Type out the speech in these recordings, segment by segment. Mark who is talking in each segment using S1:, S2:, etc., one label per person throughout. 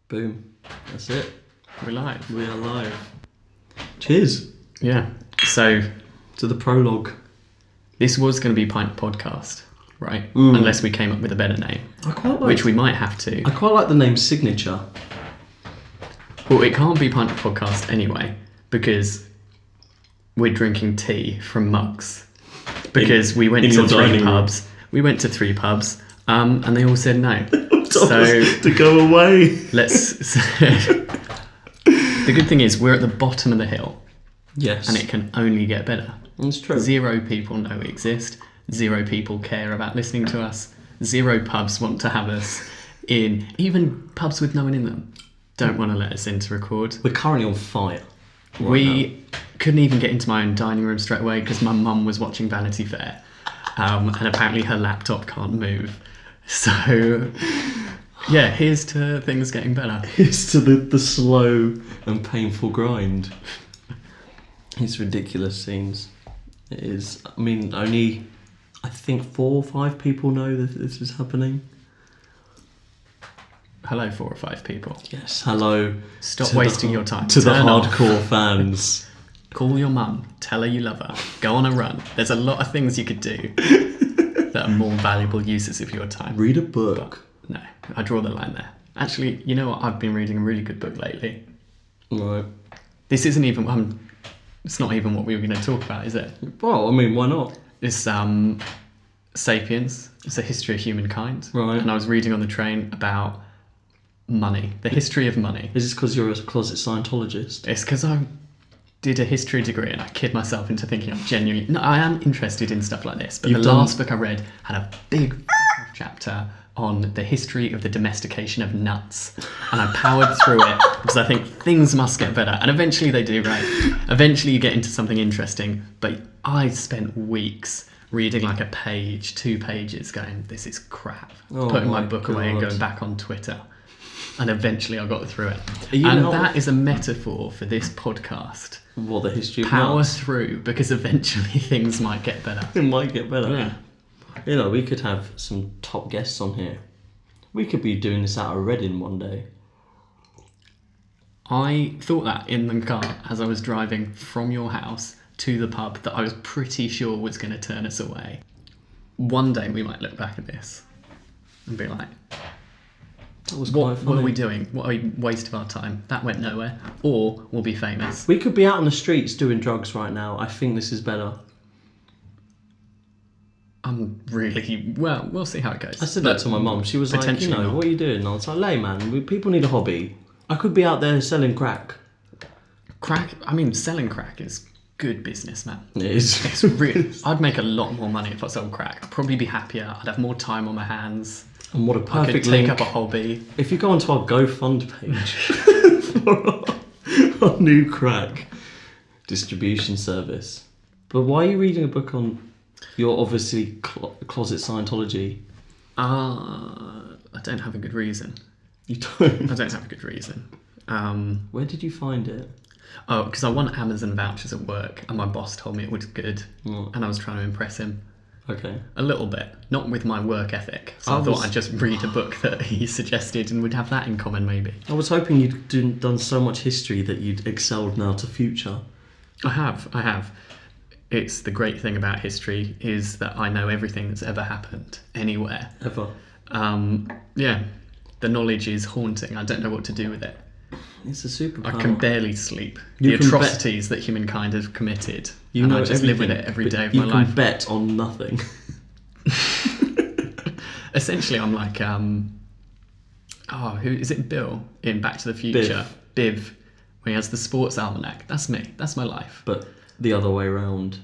S1: Boom. That's it.
S2: We're live.
S1: We are live. Cheers.
S2: Yeah. So
S1: to the prologue.
S2: This was going to be Pint Podcast, right? Unless we came up with a better name, which we might have to.
S1: I quite like the name Signature.
S2: Well, it can't be Pint Podcast anyway, because we're drinking tea from mugs. Because we went to three pubs. We went to three pubs, and they all said no. So
S1: to go away.
S2: The good thing is we're at the bottom of the hill.
S1: Yes.
S2: And it can only get better.
S1: That's true.
S2: 0 people know we exist. 0 people care about listening to us. 0 pubs want to have us in. Even pubs with no one in them don't want to let us in to record.
S1: We're currently on fire.
S2: We couldn't even get into my own dining room straight away because my mum was watching Vanity Fair. And apparently her laptop can't move. So, yeah, here's to things getting better.
S1: Here's to the slow and painful grind. It's ridiculous scenes. It is. I mean, only, I think 4 or 5 people know that this is happening.
S2: Hello, 4 or 5 people.
S1: Yes, hello.
S2: Stop wasting your time.
S1: To the hardcore fans.
S2: Call your mum. Tell her you love her. Go on a run. There's a lot of things you could do that are more valuable uses of your time.
S1: Read a book.
S2: But no, I draw the line there. Actually, you know what? I've been reading a really good book lately.
S1: Right.
S2: This isn't even... it's not even what we were going to talk about, is it?
S1: Well, I mean, why not?
S2: It's Sapiens. It's a history of humankind.
S1: Right.
S2: And I was reading on the train about money. The history of money.
S1: Is this because you're a closet Scientologist?
S2: It's because I did a history degree and I kid myself into thinking I'm genuinely... No, I am interested in stuff like this. But last book I read had a big chapter on the history of the domestication of nuts. And I powered through it because I think things must get better. And eventually they do, right? Eventually you get into something interesting. But I spent weeks reading like a page, 2 pages, going, this is crap. Putting my book away and going back on Twitter. And eventually I got through it. And that is a metaphor for this podcast.
S1: What, the history of
S2: Power
S1: nuts?
S2: through, because eventually things might get better.
S1: It might get better.
S2: Yeah.
S1: You know, we could have some top guests on here. We could be doing this out of Reading one day.
S2: I thought that in the car as I was driving from your house to the pub that I was pretty sure was going to turn us away. One day we might look back at this and be like,
S1: that was quite funny.
S2: What are we doing? What a waste of our time. That went nowhere. Or we'll be famous.
S1: We could be out on the streets doing drugs right now. I think this is better.
S2: I'm really... Well, we'll see how it goes.
S1: I said that to my mum. She was like, you know, what are you doing? And I was like, lay man, people need a hobby. I could be out there selling crack.
S2: Crack? I mean, selling crack is good business, man.
S1: It is.
S2: It's really... I'd make a lot more money if I sold crack. I'd probably be happier. I'd have more time on my hands.
S1: And what a perfect
S2: I could take up a hobby.
S1: If you go onto our GoFund page for our new crack distribution service. But why are you reading a book on your obviously closet Scientology?
S2: I don't have a good reason.
S1: You don't?
S2: I don't have a good reason.
S1: Where did you find it?
S2: Oh, because I won Amazon vouchers at work and my boss told me it was good. And I was trying to impress him.
S1: Okay.
S2: A little bit. Not with my work ethic. So I thought I'd just read a book that he suggested and we'd have that in common, maybe.
S1: I was hoping you'd done so much history that you'd excelled now to future.
S2: I have. It's the great thing about history is that I know everything that's ever happened, anywhere.
S1: Ever.
S2: Yeah. The knowledge is haunting. I don't know what to do with it.
S1: It's a superpower.
S2: I can barely sleep. The atrocities that humankind have committed. I just live with it every day of my life.
S1: You can bet on nothing.
S2: Essentially, I'm like, who is it? Bill in Back to the Future. Biv, when he has the sports almanac. That's me. That's my life.
S1: But the other way around.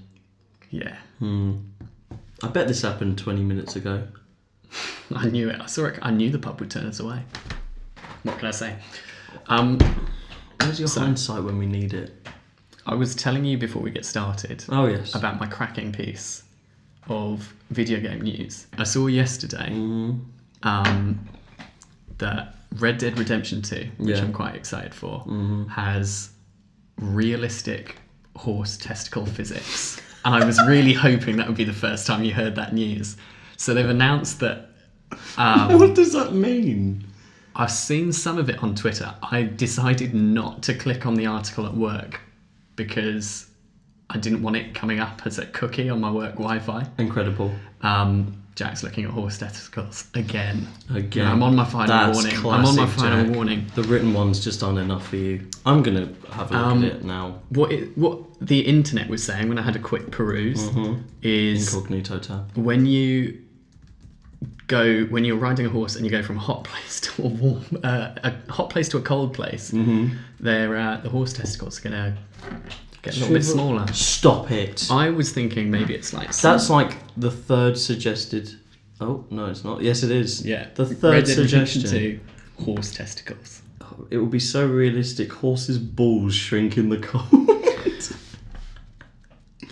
S2: Yeah.
S1: I bet this happened 20 minutes ago.
S2: I knew it. I saw it. I knew the pub would turn us away. What can I say?
S1: Where's your hindsight when we need it?
S2: I was telling you before we get started.
S1: Oh, yes.
S2: About my cracking piece of video game news. I saw yesterday that Red Dead Redemption 2, which I'm quite excited for, has realistic horse testicle physics. And I was really hoping that would be the first time you heard that news. So they've announced that...
S1: what does that mean?
S2: I've seen some of it on Twitter. I decided not to click on the article at work because I didn't want it coming up as a cookie on my work Wi-Fi.
S1: Incredible.
S2: Jack's looking at horse testicles again.
S1: Again.
S2: I'm on my final
S1: That's
S2: warning.
S1: classic,
S2: I'm on my final
S1: Jack.
S2: warning.
S1: The written ones just aren't enough for you. I'm going to have a look at it now.
S2: What the internet was saying when I had a quick peruse is
S1: Incognito tab.
S2: when you're riding a horse and you go from a hot place to a hot place to a cold place, the horse testicles are going to get a little bit smaller.
S1: Stop it.
S2: I was thinking maybe it's like...
S1: That's like the third suggested... Oh, no, it's not. Yes, it is.
S2: Yeah.
S1: The third
S2: Read it
S1: suggestion.
S2: to horse testicles.
S1: Oh, it would be so realistic. Horses' balls shrink in the cold.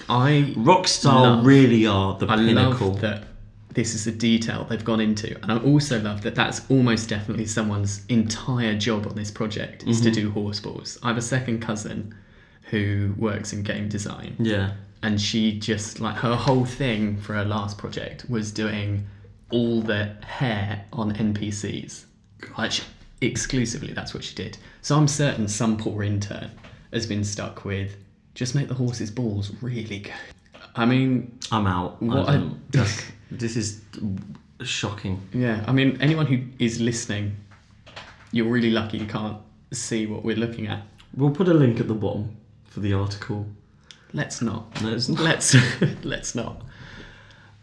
S1: Rockstar really are the pinnacle.
S2: Love that this is a detail they've gone into, and I also love that that's almost definitely someone's entire job on this project is to do horse balls. I have a second cousin who works in game design.
S1: Yeah.
S2: And she just, like, her whole thing for her last project was doing all the hair on NPCs. Like, exclusively, that's what she did. So I'm certain some poor intern has been stuck with, just make the horse's balls really good. I mean...
S1: I'm out. This is shocking.
S2: Yeah, I mean, anyone who is listening, you're really lucky you can't see what we're looking at.
S1: We'll put a link at the bottom for the article.
S2: Let's not.
S1: Let's
S2: not.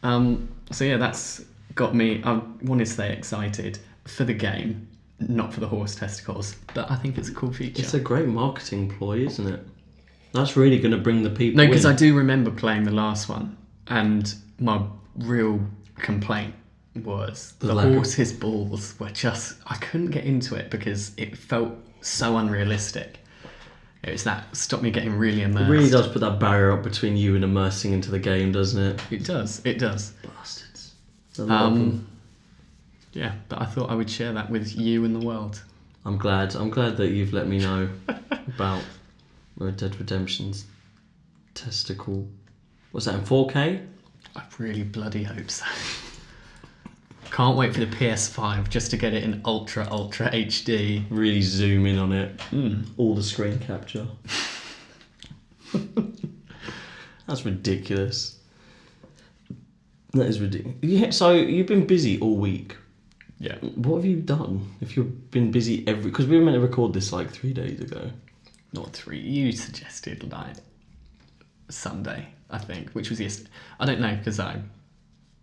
S2: So yeah, that's got me. I want to stay excited for the game, not for the horse testicles. But I think it's a cool feature.
S1: It's a great marketing ploy, isn't it? That's really going to bring the people.
S2: No, because
S1: in.
S2: I do remember playing the last one, and my real complaint was the horse's balls were just... I couldn't get into it because it felt so unrealistic. It was that stopped me getting really immersed.
S1: It really does put that barrier up between you and immersing into the game, doesn't it?
S2: It does.
S1: Bastards. I love them.
S2: Yeah, but I thought I would share that with you and the world.
S1: I'm glad that you've let me know about Red Dead Redemption's testicle. What's that, in 4K?
S2: I really bloody hope so. Can't wait for the PS5 just to get it in ultra HD.
S1: Really zoom in on it. All the screen capture. That's ridiculous. That is ridiculous. Yeah, so you've been busy all week.
S2: Yeah.
S1: What have you done? If you've been busy because we were meant to record this like 3 days ago.
S2: Not 3. You suggested like Sunday, I think, which was yesterday. I don't know because I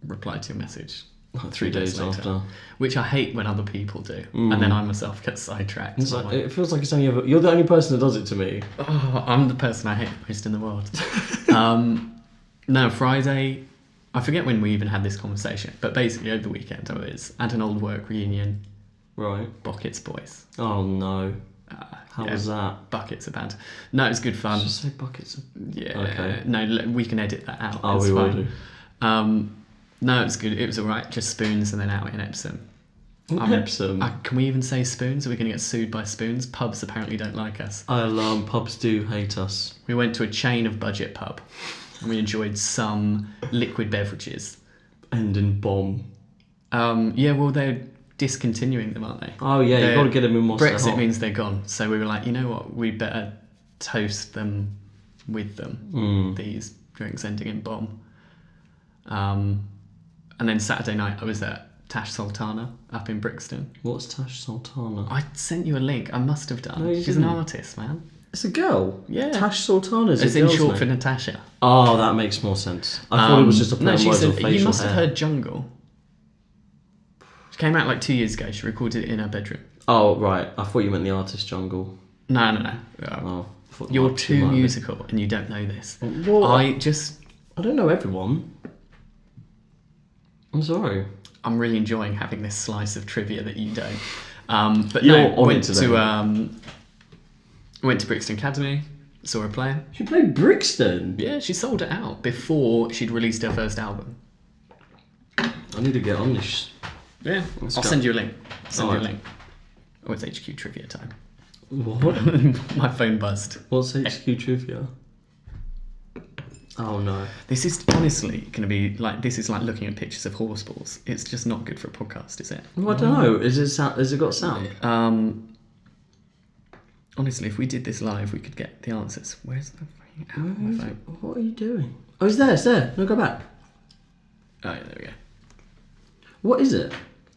S2: replied to your message.
S1: Like 3 days
S2: later,
S1: after.
S2: Which I hate when other people do. And then I myself get sidetracked.
S1: It's like, it feels like it's only ever... You're the only person that does it to me.
S2: Oh, I'm the person I hate the most in the world. No, Friday... I forget when we even had this conversation, but basically over the weekend I was at an old work reunion.
S1: Right.
S2: Buckets boys.
S1: Oh, no. How was that?
S2: Buckets are bad. No, it was good fun.
S1: Just say buckets.
S2: Yeah.
S1: Okay.
S2: No, we can edit that out.
S1: Oh,
S2: it's
S1: we will
S2: fine.
S1: do.
S2: No, it was good. It was alright. Just spoons and then out in Epsom.
S1: Epsom?
S2: Can we even say spoons? Are we going to get sued by spoons? Pubs apparently don't like us.
S1: Alarm. Pubs do hate us.
S2: We went to a chain of budget pub and we enjoyed some liquid beverages.
S1: End in bomb.
S2: Yeah, well, they're discontinuing them, aren't they?
S1: Oh, yeah, you've got to get them in whilst they're
S2: Brexit
S1: hot.
S2: means they're gone. So we were like, you know what? We better toast them with them. These drinks ending in bomb. And then Saturday night I was at Tash Sultana up in Brixton.
S1: What's Tash Sultana?
S2: I sent you a link. I must have done.
S1: No, you
S2: She's an
S1: didn't.
S2: artist, man.
S1: It's a girl?
S2: Yeah.
S1: Tash Sultana's
S2: As
S1: a
S2: in
S1: girl's
S2: short
S1: name.
S2: for Natasha.
S1: Oh, that makes more sense. I thought it was just a play on words or facial
S2: you must
S1: hair.
S2: have heard Jungle. She came out like 2 years ago. She recorded it in her bedroom.
S1: Oh, right. I thought you meant the artist Jungle.
S2: No.
S1: Oh, I thought
S2: You're
S1: Mark
S2: too
S1: might be.
S2: musical and you don't know this.
S1: Well,
S2: I
S1: don't know everyone. I'm sorry.
S2: I'm really enjoying having this slice of trivia that you don't. But
S1: You're
S2: no,
S1: on
S2: went
S1: it today.
S2: went to Brixton Academy, saw her play.
S1: She played Brixton?
S2: Yeah, she sold it out before she'd released her first album.
S1: I need to get on this.
S2: Yeah,
S1: Let's
S2: I'll
S1: go.
S2: send you a link. Send you a
S1: Alright.
S2: link. Oh, it's HQ trivia time.
S1: What?
S2: My phone buzzed.
S1: What's HQ Trivia? Oh no.
S2: This is honestly going to be like, this is like looking at pictures of horse balls. It's just not good for a podcast, is it?
S1: Well, I don't know. Has it got sound?
S2: Honestly, if we did this live, we could get the answers. Where's the fucking app on my phone?
S1: What are you doing? Oh, it's there. It's there. No, go back.
S2: Oh, yeah, there we go.
S1: What is it?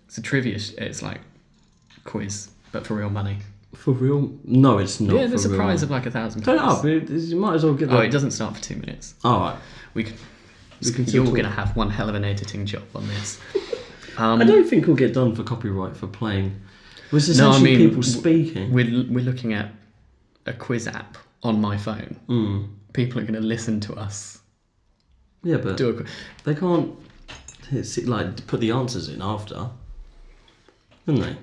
S2: It's a trivia. It's like quiz, but for real money.
S1: For real? No, it's not.
S2: Yeah, there's
S1: for
S2: a
S1: real
S2: prize
S1: money.
S2: of like £1,000.
S1: Turn it up. You might as well get.
S2: Oh, it doesn't start for 2 minutes.
S1: All right.
S2: We can
S1: still
S2: you're
S1: talk.
S2: going to have one hell of an editing job on this.
S1: I don't think we'll get done for copyright for playing. It was essentially people speaking.
S2: We're looking at a quiz app on my phone. People are going to listen to us.
S1: Yeah, but
S2: Do a quiz.
S1: they can't like put the answers in after, can they?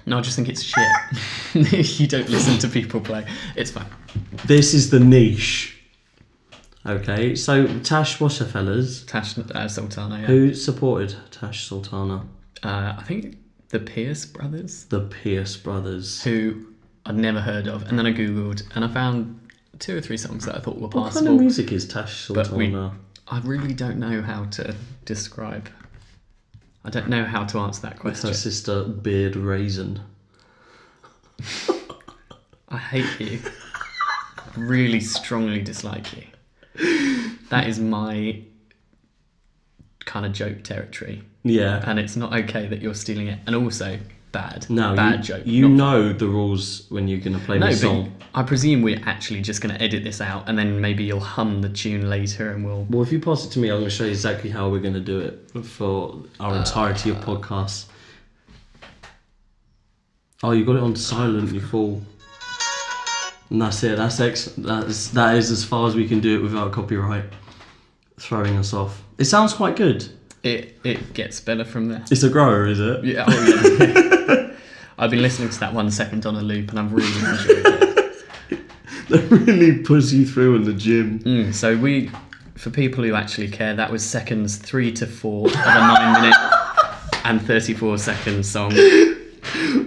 S2: No, I just think it's shit. You don't listen to people play. It's fine.
S1: This is the niche. Okay, so Tash Wasserfellas.
S2: Tash Sultana, yeah.
S1: Who supported Tash Sultana?
S2: I think the Pierce brothers.
S1: The Pierce brothers.
S2: Who I'd never heard of. And then I Googled and I found 2 or 3 songs that I thought were
S1: What
S2: passable.
S1: kind of music is Tash
S2: But
S1: Sultana?
S2: I really don't know how to describe. I don't know how to answer that
S1: With
S2: question.
S1: her sister Beard Raisin.
S2: I hate you. I really strongly dislike you. That is my kind of joke territory.
S1: Yeah.
S2: And it's not okay that you're stealing it. And also, bad.
S1: No,
S2: bad joke.
S1: You
S2: Not-
S1: know the rules when you're going to play
S2: No,
S1: the
S2: but
S1: song.
S2: I presume we're actually just going to edit this out and then maybe you'll hum the tune later and we'll...
S1: Well, if you pass it to me, I'm going to show you exactly how we're going to do it for our entirety of podcasts. Oh, you got it on silent, you fool. And that's it. That is as far as we can do it without copyright throwing us off. It sounds quite good.
S2: It gets better from there.
S1: It's a grower, is it?
S2: Yeah, yeah. I've been listening to that 1 second on a loop and I've really enjoyed it.
S1: That really puts you through in the gym.
S2: So for people who actually care, that was seconds 3 to 4 of a 9-minute and 34 second song.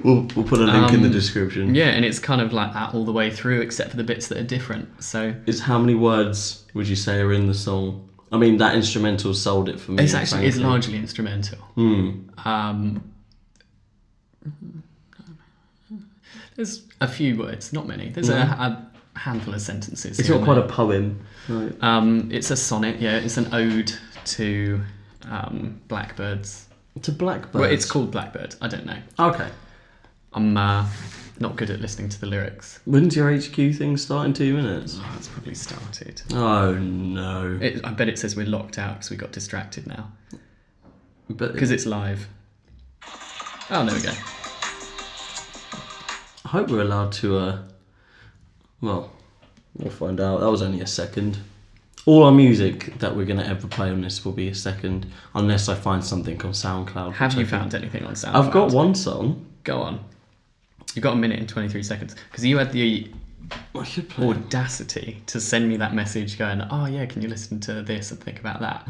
S1: We'll put a link in the description.
S2: Yeah, and it's kind of like that all the way through, except for the bits that are different. So
S1: It's how many words would you say are in the song? I mean, that instrumental sold it for me.
S2: it's largely instrumental. There's a few words, not many. There's a handful of sentences.
S1: It's
S2: here
S1: not
S2: and
S1: quite a poem. Right.
S2: there. It's a sonnet. Yeah, it's an ode to blackbirds.
S1: To Blackbird.
S2: Well, it's called Blackbird. I don't know.
S1: Okay.
S2: I'm not good at listening to the lyrics.
S1: When's your HQ thing start in 2 minutes?
S2: Oh, it's probably started.
S1: Oh no.
S2: I bet it says we're locked out because we got distracted now.
S1: But
S2: Because it's live. Oh, there we go.
S1: I hope we're allowed to. Well, we'll find out. That was only a second. All our music that we're going to ever play on this will be a second, unless I find something on SoundCloud.
S2: Have you found anything on SoundCloud?
S1: I've got one song.
S2: Go on. You've got 1 minute and 23 seconds. Because you had the
S1: I should play.
S2: audacity to send me that message going, oh yeah, can you listen to this and think about that?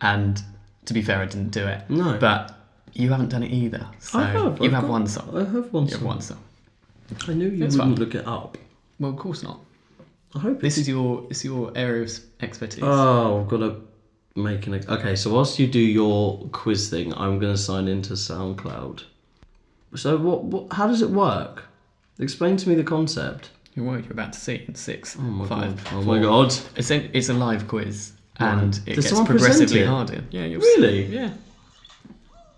S2: And to be fair, I didn't do it.
S1: No.
S2: But you haven't done it either. So
S1: I have.
S2: you
S1: I've
S2: have
S1: got-
S2: one song.
S1: I have one
S2: You
S1: song.
S2: have one song.
S1: I knew you
S2: It's
S1: wouldn't
S2: fun.
S1: look it up.
S2: Well, of course not.
S1: I hope
S2: This is your area of expertise.
S1: Oh, I've got to make an. Okay, so whilst you do your quiz thing, I'm going to sign into SoundCloud. So what? How does it work? Explain to me the concept.
S2: You're about to see in 6,
S1: Oh my
S2: 5,
S1: god! Oh
S2: 4.
S1: my god!
S2: It's a live quiz, and it
S1: Does
S2: gets
S1: someone present
S2: progressively
S1: it?
S2: harder. Yeah, you'll
S1: Really?
S2: See. Yeah.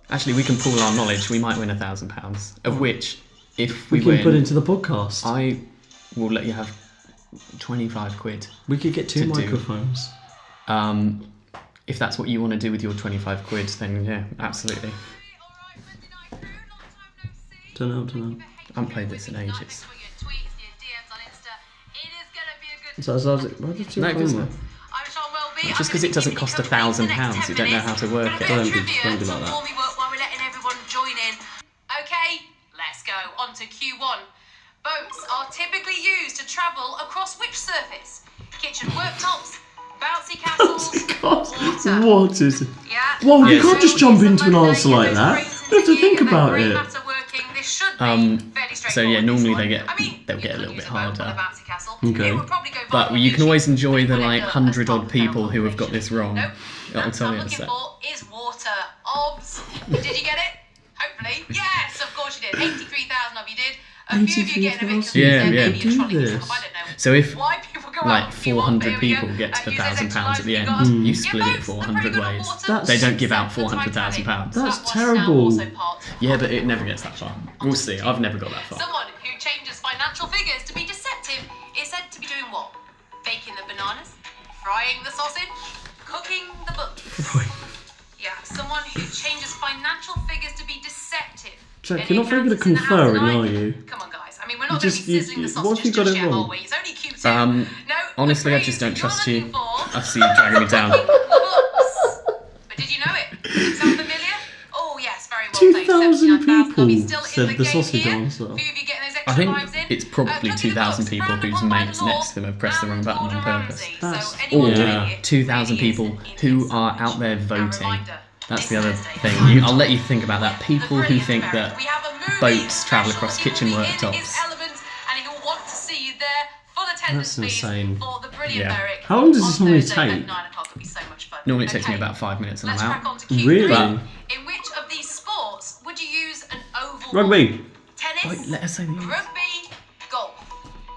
S2: Actually, we can pool our knowledge. We might win £1,000, of which, if we
S1: We can
S2: win,
S1: put into the podcast.
S2: I will let you have 25 quid.
S1: We could get 2
S2: to do.
S1: microphones.
S2: If that's what you want to do with your 25 quid, then yeah, absolutely.
S1: Don't know.
S2: I haven't played this in ages.
S1: So how's it? Why did you
S2: No,
S1: phone
S2: because
S1: me?
S2: just because it doesn't cost £1,000, you don't know how to work it.
S1: Don't be like that.
S3: While we're letting everyone join in. Okay, let's go on to Q1. Boats are typically used to travel across which surface? Kitchen worktops, bouncy castles, water.
S1: What is it?
S3: Yeah.
S1: Well, you
S2: Yes.
S1: can't just jump into an answer like that. You have to think about it.
S3: should be fairly straightforward.
S2: So yeah, normally
S3: this one.
S2: they'll get a little bit harder.
S1: Okay.
S2: But you can always enjoy the like 100-odd people who have got this wrong. That'll tell you
S3: looking for is water. Obs. Did you get it? Hopefully. Yes, of course you did. 83,000 of you did. A few of you getting a bit confused.
S2: Yeah.
S3: Maybe you're trying to
S1: this.
S3: use stuff, I don't know.
S2: So if
S3: Why people go
S2: like
S3: out if you want,
S2: 400
S3: here we go.
S2: people get to
S3: Use those
S2: £1,000
S3: extra
S2: at the
S3: lives
S2: end,
S3: you got.
S2: you
S3: Yeah,
S2: split it
S3: folks, they're pretty
S2: 400
S3: good at
S2: ways.
S3: water.
S2: They don't give out
S3: Except for
S2: £400,000.
S3: Titanic.
S1: That's
S3: That was
S1: terrible.
S3: also part of
S2: Yeah, but it never gets that far. We'll see. I've never got that far.
S3: Someone who changes financial figures to be deceptive is said to be doing what? Baking the bananas? Frying the sausage? Cooking the books? Yeah, someone who changes financial figures to be deceptive.
S1: Jack,
S3: Any
S1: you're not very good at
S3: accountants in the house
S1: conferring,
S3: tonight?
S1: are you?
S3: Come on, guys. I mean, we're not
S1: You
S3: going to
S1: just-
S3: be sizzling the
S1: what if
S3: sausages
S1: you got
S3: just
S1: it
S3: yet,
S1: wrong?
S3: are we? It's only Q2. No,
S2: Honestly, I
S3: the
S2: just
S3: phrase
S2: don't trust
S3: you're
S2: you.
S3: looking for-
S2: I see you dragging me down.
S3: Cooking the books. But did you know it? Sound familiar? Oh, yes, very well.
S1: 2,000 people
S3: still in
S1: said the
S3: game
S1: sausage
S3: here.
S1: answer.
S3: Few of you getting those
S2: I
S3: extra
S2: think
S3: lives in.
S2: it's probably
S3: Cooking the
S2: 2,000
S3: books,
S2: people
S3: frowned
S2: whose
S3: upon by
S2: mates
S3: the law
S2: next to them have pressed the wrong button on
S3: Gordon
S2: purpose.
S3: Ramsay.
S1: That's-
S3: So anyone
S2: Or
S3: doing it
S2: 2,000
S3: really
S2: people
S3: is
S2: who
S3: innocent.
S2: are out there
S3: And
S2: voting.
S3: reminder,
S2: That's
S3: this
S2: the other
S3: Thursday,
S2: thing.
S3: five
S2: I'll let you
S3: o'clock.
S2: think about that. People who think that
S3: We have a movie
S2: boats travel
S3: special.
S2: across
S3: He
S2: kitchen
S3: will be in his
S2: worktops.
S3: element, and he'll want to see you there. Full attendance,
S1: That's
S3: please,
S1: insane.
S3: for the brilliant
S2: Yeah.
S3: Merrick.
S1: How long does
S3: on
S1: this normally
S3: Thursday at
S1: take?
S3: 9 o'clock. It'll be so much fun.
S2: Normally it takes me
S3: Okay,
S2: about 5 minutes and
S3: let's
S2: I'm
S3: crack
S2: out.
S3: on to Q3.
S1: Really?
S3: In which of these sports would you use an oval
S1: Rugby.
S3: ball? Tennis,
S2: Wait, let us say the
S3: rugby, golf.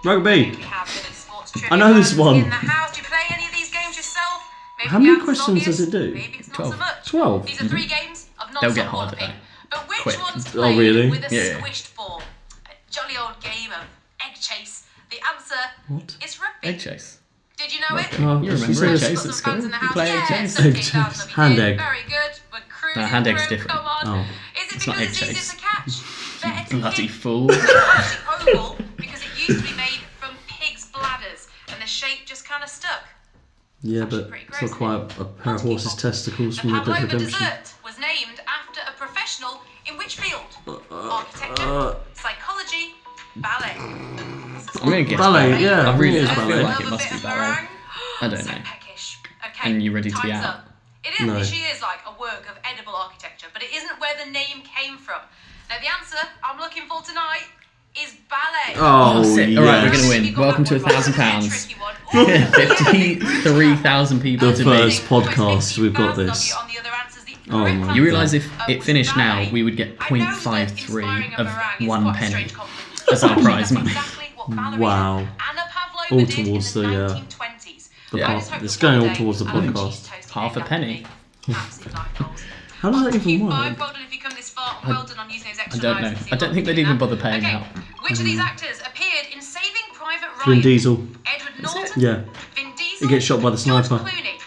S1: Rugby.
S3: We have a bit of sports trivia
S1: I know this
S3: fans
S1: one.
S3: in the house. Do you play any of these games yourself? Maybe
S1: How
S3: the
S1: many
S3: answer's
S1: questions does
S3: obvious,
S1: it do?
S3: Maybe it's not
S2: 12.
S3: so much.
S1: 12.
S3: These are 3 games of
S2: They'll get
S3: non-stop
S2: harder,
S3: walloping. But which
S2: Quick.
S3: one's
S1: Oh,
S3: played
S1: really?
S3: with a
S2: Yeah, yeah.
S3: squished ball? A jolly old game of egg chase. The answer
S1: What?
S3: is rugby.
S2: Egg chase.
S3: Did you know it?
S1: Oh,
S2: You
S1: she
S2: remember
S1: says-
S2: egg chase
S3: Got
S2: at
S3: some
S2: school?
S3: fans in the
S2: You
S3: house.
S2: play egg
S3: Yeah,
S2: chase?
S3: 17,000
S1: Egg chase.
S3: of you
S1: Hand
S3: did.
S1: egg.
S3: Very good. We're cruising
S2: hand egg's
S3: through.
S2: different.
S3: Come on.
S1: Oh.
S3: Is it
S2: It's
S3: because
S2: not egg
S3: it's easier
S2: chase.
S3: to catch? Better to
S2: Bloody
S3: hit?
S2: fool.
S3: It's actually oval because it used to be made from pigs' bladders and the shape just kind of stuck.
S1: Yeah,
S3: Actually
S1: but
S3: pretty
S1: it's
S3: gross,
S1: not quite a pair of horses' testicles
S3: The
S1: from Red Dead
S3: pavlova
S1: Redemption.
S3: dessert was named after a professional in which field? Architecture, psychology, ballet.
S2: I'm going to guess
S1: Ballet, yeah,
S2: I really
S1: it is
S2: I feel
S1: ballet.
S2: like it must be ballet. I don't
S3: So
S2: know.
S3: peckish. Okay,
S2: And you ready to be
S3: time's
S2: out?
S3: up. It is,
S1: No.
S3: she is like a work of edible architecture, but it isn't where the name came from. Now the answer I'm looking for tonight is ballet.
S1: Oh,
S2: sick.
S1: yes.
S2: Alright, we're gonna
S3: If
S2: win.
S3: you got
S2: Welcome
S3: that
S2: to
S3: one right,
S2: £1,000.
S3: it's a tricky one. Oh, yeah,
S2: 53,000 people
S1: The
S2: to
S1: first
S2: beat.
S1: podcast, we've got
S3: 50,000 of
S1: this.
S3: you on the other answers. The
S1: Oh
S3: correct
S1: my
S3: answer
S2: You realise if it
S3: was
S2: finished now,
S3: ballet.
S2: we would get
S3: I know that
S2: 0.53
S3: inspiring a
S2: of
S3: meringue is
S2: 1
S3: quite a
S2: penny
S3: strange compliment.
S2: as our prize money.
S3: Exactly what ballerina
S1: Wow.
S3: Anna Pavlova
S1: All
S3: did in
S1: towards
S3: the
S1: the,
S3: 1920s.
S1: the
S3: I
S1: pod-
S3: just hope
S1: it's
S3: that
S1: going
S3: one
S1: all
S3: day
S1: towards the
S3: I'll have a
S1: podcast.
S3: cheese toast
S2: Half a
S3: named
S2: penny.
S3: after me. Absolute light goals.
S1: How does that even
S3: Q5,
S1: work?
S3: well done if you come this far. Well done on using those extra
S2: I don't
S3: lives
S2: know.
S3: to see
S2: I don't
S3: what
S2: think
S3: we
S2: they'd
S3: do
S2: even
S3: now.
S2: bother paying
S3: Okay,
S2: out.
S3: which of these actors appeared in Saving Private Ryan?
S1: Vin Diesel.
S3: Edward Norton?
S1: Yeah.
S3: Vin Diesel?
S1: He gets shot by the
S3: George
S1: sniper.
S3: Clooney?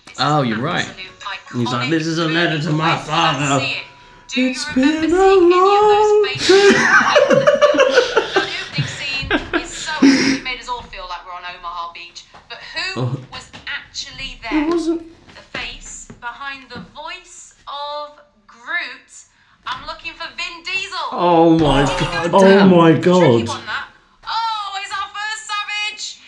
S3: This is
S2: Oh,
S3: an
S2: you're right.
S3: absolute
S1: He's like,
S3: iconic
S1: "This is a letter to
S3: movie.
S1: my
S3: Wait till I
S1: father."
S3: see it. Do
S1: It's
S3: you remember
S1: been a
S3: seeing any of
S1: long
S3: those faces? The opening scene is so epic, it made us all feel like we're on Omaha Beach. But who
S1: Oh.
S3: was actually
S1: It
S3: there?
S1: wasn't.
S3: The face behind the voice of Groot. I'm looking for Vin Diesel.
S1: Oh my
S3: Did you
S1: god.
S3: know
S1: Oh
S3: that?
S1: my
S3: Tricky
S1: god.
S3: one, that. Oh, it's our first savage.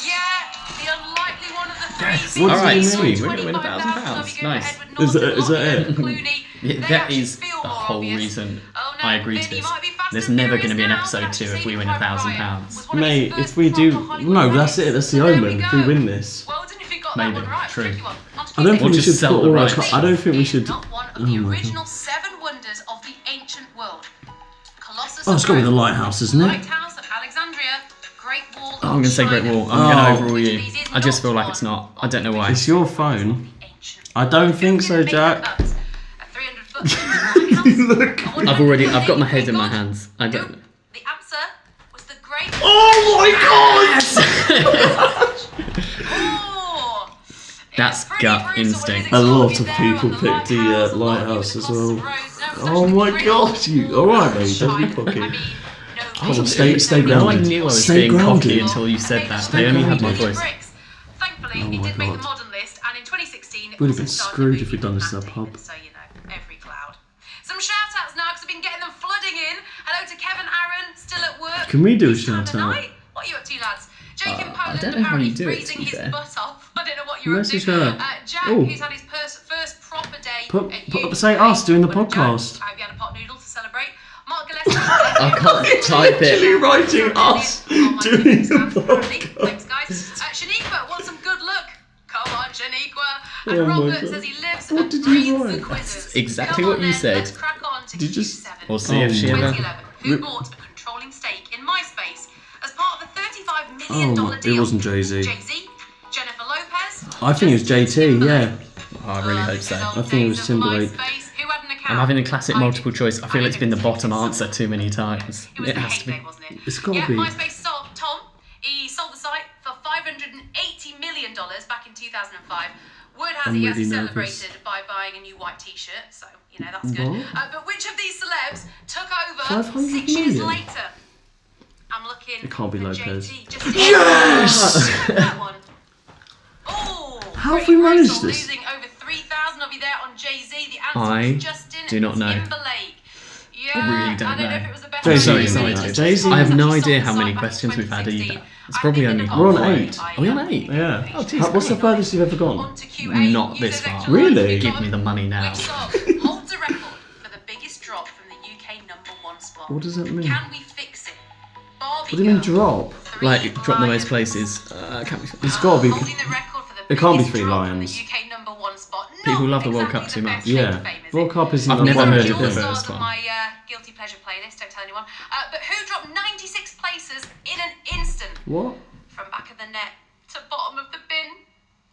S3: Yeah, the unlikely one of the three.
S1: Yes.
S3: Vin
S1: What do you
S3: Diesel,
S1: mean?
S2: We're gonna win £1,000.
S3: 25,000.
S2: Nice.
S3: Edward
S1: Is that-
S3: Norton,
S1: is that
S3: Oscar,
S1: it?
S3: Clooney.
S2: Yeah,
S3: They
S2: that
S3: actually
S2: is
S3: feel
S2: the
S3: more
S2: whole
S3: obvious.
S2: reason
S3: Oh, no,
S2: I agree to
S3: Vin, you
S2: this.
S3: might be fast
S2: There's
S3: and
S2: never
S3: furious
S2: going to be an
S3: now.
S2: episode 2 if we win
S3: Saving Private
S2: £1,000.
S3: Ryan was one of his
S1: Mate,
S3: first
S1: if we do.
S3: proper Hollywood
S1: No, that's it.
S3: credits.
S1: That's the
S3: So there we
S1: omen. If we
S3: go.
S1: win this.
S3: Well done if you got
S2: Maybe,
S3: that one right.
S2: true.
S3: Tricky one. On to
S1: I don't think
S2: We'll
S1: we
S2: just
S1: should
S2: sell
S1: put
S2: the
S1: all our.
S2: rights.
S1: I don't think we should.
S3: Not one of
S1: Oh
S3: the
S1: my
S3: original 7 wonders of the ancient world. Colossus
S1: Oh, it's
S3: of
S1: got to be the
S3: Rome,
S1: lighthouse, isn't it?
S3: Lighthouse of Alexandria, Great Wall of
S2: Oh, I'm going to say Great
S3: China.
S2: Wall. I'm going
S1: Oh.
S2: to overrule you.
S3: Which of these is
S2: I just
S3: not
S2: feel like
S3: one
S2: it's not. I
S3: of
S2: don't know
S3: the
S2: why.
S1: It's your phone.
S3: ancient
S1: I don't think so,
S3: Who didn't make
S1: Jack.
S3: that up? A 300-foot lighthouse?
S1: Look.
S3: I wonder
S2: I've
S3: who
S2: already.
S3: made
S2: I've got my
S3: it.
S2: head in my
S3: God.
S2: hands. I don't.
S3: Nope. The answer was the Great
S1: Oh my god!
S3: Oh,
S2: That's
S3: it's pretty
S2: gut
S3: brutal.
S2: instinct.
S3: It is
S1: A lot
S3: extraordinary
S1: of
S3: there
S1: people
S3: on the
S1: picked the
S3: lighthouse,
S1: lighthouse
S3: the
S1: as well.
S3: Colossus of Rhodes. No, it's
S1: Oh
S3: actually
S1: my
S3: the Great
S1: god,
S3: Wall.
S1: you. Alright, mate. Don't be
S3: I
S1: cocky.
S3: mean, no,
S1: Come on,
S3: people
S1: stay
S3: don't know
S2: No
S1: grounded.
S2: one knew I was
S1: Stay
S2: being
S1: grounded.
S2: cocky until you said that.
S1: Stay
S2: They only had my
S1: grounded.
S2: voice.
S3: Bricks. Thankfully,
S1: Oh
S3: he
S1: my
S3: did make the
S1: God.
S3: modern list, and in 2016, it
S1: We'd have
S3: also
S1: been
S3: starred in
S1: screwed
S3: the
S1: if we'd done this in a
S3: movie
S1: pub.
S3: Matt Damon, So you know, every cloud. Some shout outs now because I've been getting them flooding in. Hello to Kevin Aaron, still at work.
S1: Can we do a
S3: This time of
S1: shout out?
S3: night. What are you up to, lads? Jake in
S2: I
S3: Poland
S2: don't know how
S3: apparently
S2: you do it, to
S3: freezing
S2: be
S3: his
S2: fair.
S3: butt off. I don't know what you're
S1: Message
S3: up to.
S1: her.
S3: Jack,
S1: Oh.
S3: who's had his first proper day
S1: Put-
S3: at
S1: put-
S3: uni.
S1: say us doing the
S3: Well done, Jack.
S1: podcast.
S3: I hope you had a pot noodle to celebrate. Mark Gillespie
S2: I can't type
S1: Literally
S2: it.
S1: writing us doing the podcast.
S3: Thanks, guys. Shaniqua wants some good luck. Come on, Shaniqua. And
S1: Oh my
S3: Robert
S1: God.
S3: says he lives
S1: What
S3: and
S1: did you
S3: breathes
S1: write?
S3: the quizzes.
S2: That's exactly
S3: Come
S2: what
S3: on,
S2: you
S3: then,
S2: said.
S3: Let's crack on to
S1: Did you just-
S3: Q7.
S2: We'll see if she ever...
S3: 2011. Who bought a controlling stake in MySpace as part of a $35 million
S1: Oh,
S3: deal?
S1: it wasn't Jay-Z.
S3: Jay-Z, Jennifer Lopez.
S1: I think it was JT, yeah.
S2: Oh, I really hope so.
S1: I think it was Timberlake.
S2: I'm having a classic multiple choice. I feel it's been the bottom answer too many times.
S3: It was
S2: It
S3: the
S2: has to be.
S3: heyday, wasn't it?
S1: It's gotta
S3: yeah,
S1: be.
S3: MySpace sold Tom. He sold the site for $580 million back in 2005. Word has
S1: I'm
S3: it he
S1: really
S3: actually
S1: nervous.
S3: celebrated by buying a new white T-shirt, so you know that's good.
S1: What?
S3: But which of these celebs took over
S1: 500
S3: 6 years
S1: million?
S3: later? I'm looking.
S1: It can't be
S3: for
S1: Lopez.
S3: JT. Just
S1: Yes!
S3: that one. Oh,
S1: How have
S3: pretty
S1: we managed
S3: brutal,
S1: this?
S3: Losing over 3,000 of you there on Jay-Z. The answer
S2: I
S3: was Justin
S2: do not know.
S3: Timberlake. Yeah,
S2: I really don't
S3: I don't know
S2: know.
S3: if it was the best.
S1: Jay-Z,
S2: I'm so
S1: you know
S2: excited.
S1: that. Jay-Z.
S2: I have no
S3: Actually
S2: idea
S3: sold
S2: how
S3: the
S2: many
S3: site back
S2: questions
S3: in
S2: we've had
S3: 2016.
S2: either. It's probably
S3: I
S2: only
S3: think
S1: We're on
S3: they're
S1: 8.
S2: Are we on 8?
S1: Yeah.
S2: Oh, geez,
S1: What's the
S2: great.
S1: furthest you've ever gone?
S3: On to Q8.
S2: Not this
S3: Users
S2: far.
S3: extra
S1: Really?
S3: life
S2: Give me the money now.
S3: Which song holds a record for the biggest drop from the UK #1 spot?
S1: What does that mean?
S3: Can we fix it? Barbie
S1: What do you mean
S3: Girl,
S1: drop?
S3: Three
S2: Like, drop the most
S3: Lions.
S2: places. Can't be...
S1: It's gotta be.
S3: Holding the record for the
S1: It can't be
S3: biggest
S1: Three
S3: drop from
S1: Lions.
S3: The UK #1 spot.
S2: People
S3: Not
S2: love the World Cup
S3: exactly
S2: too
S3: the
S2: much.
S3: best claim
S1: Yeah.
S3: to fame, is
S1: World
S3: it?
S1: Cup is
S2: I've
S1: not
S2: never
S1: one
S2: heard
S1: of
S2: of
S1: the
S2: the
S3: Yours
S2: first
S3: stars on
S2: one.
S3: my guilty pleasure playlist. Don't tell anyone. But who dropped 96 places in an instant
S1: What?
S3: from back of the net to bottom of the bin?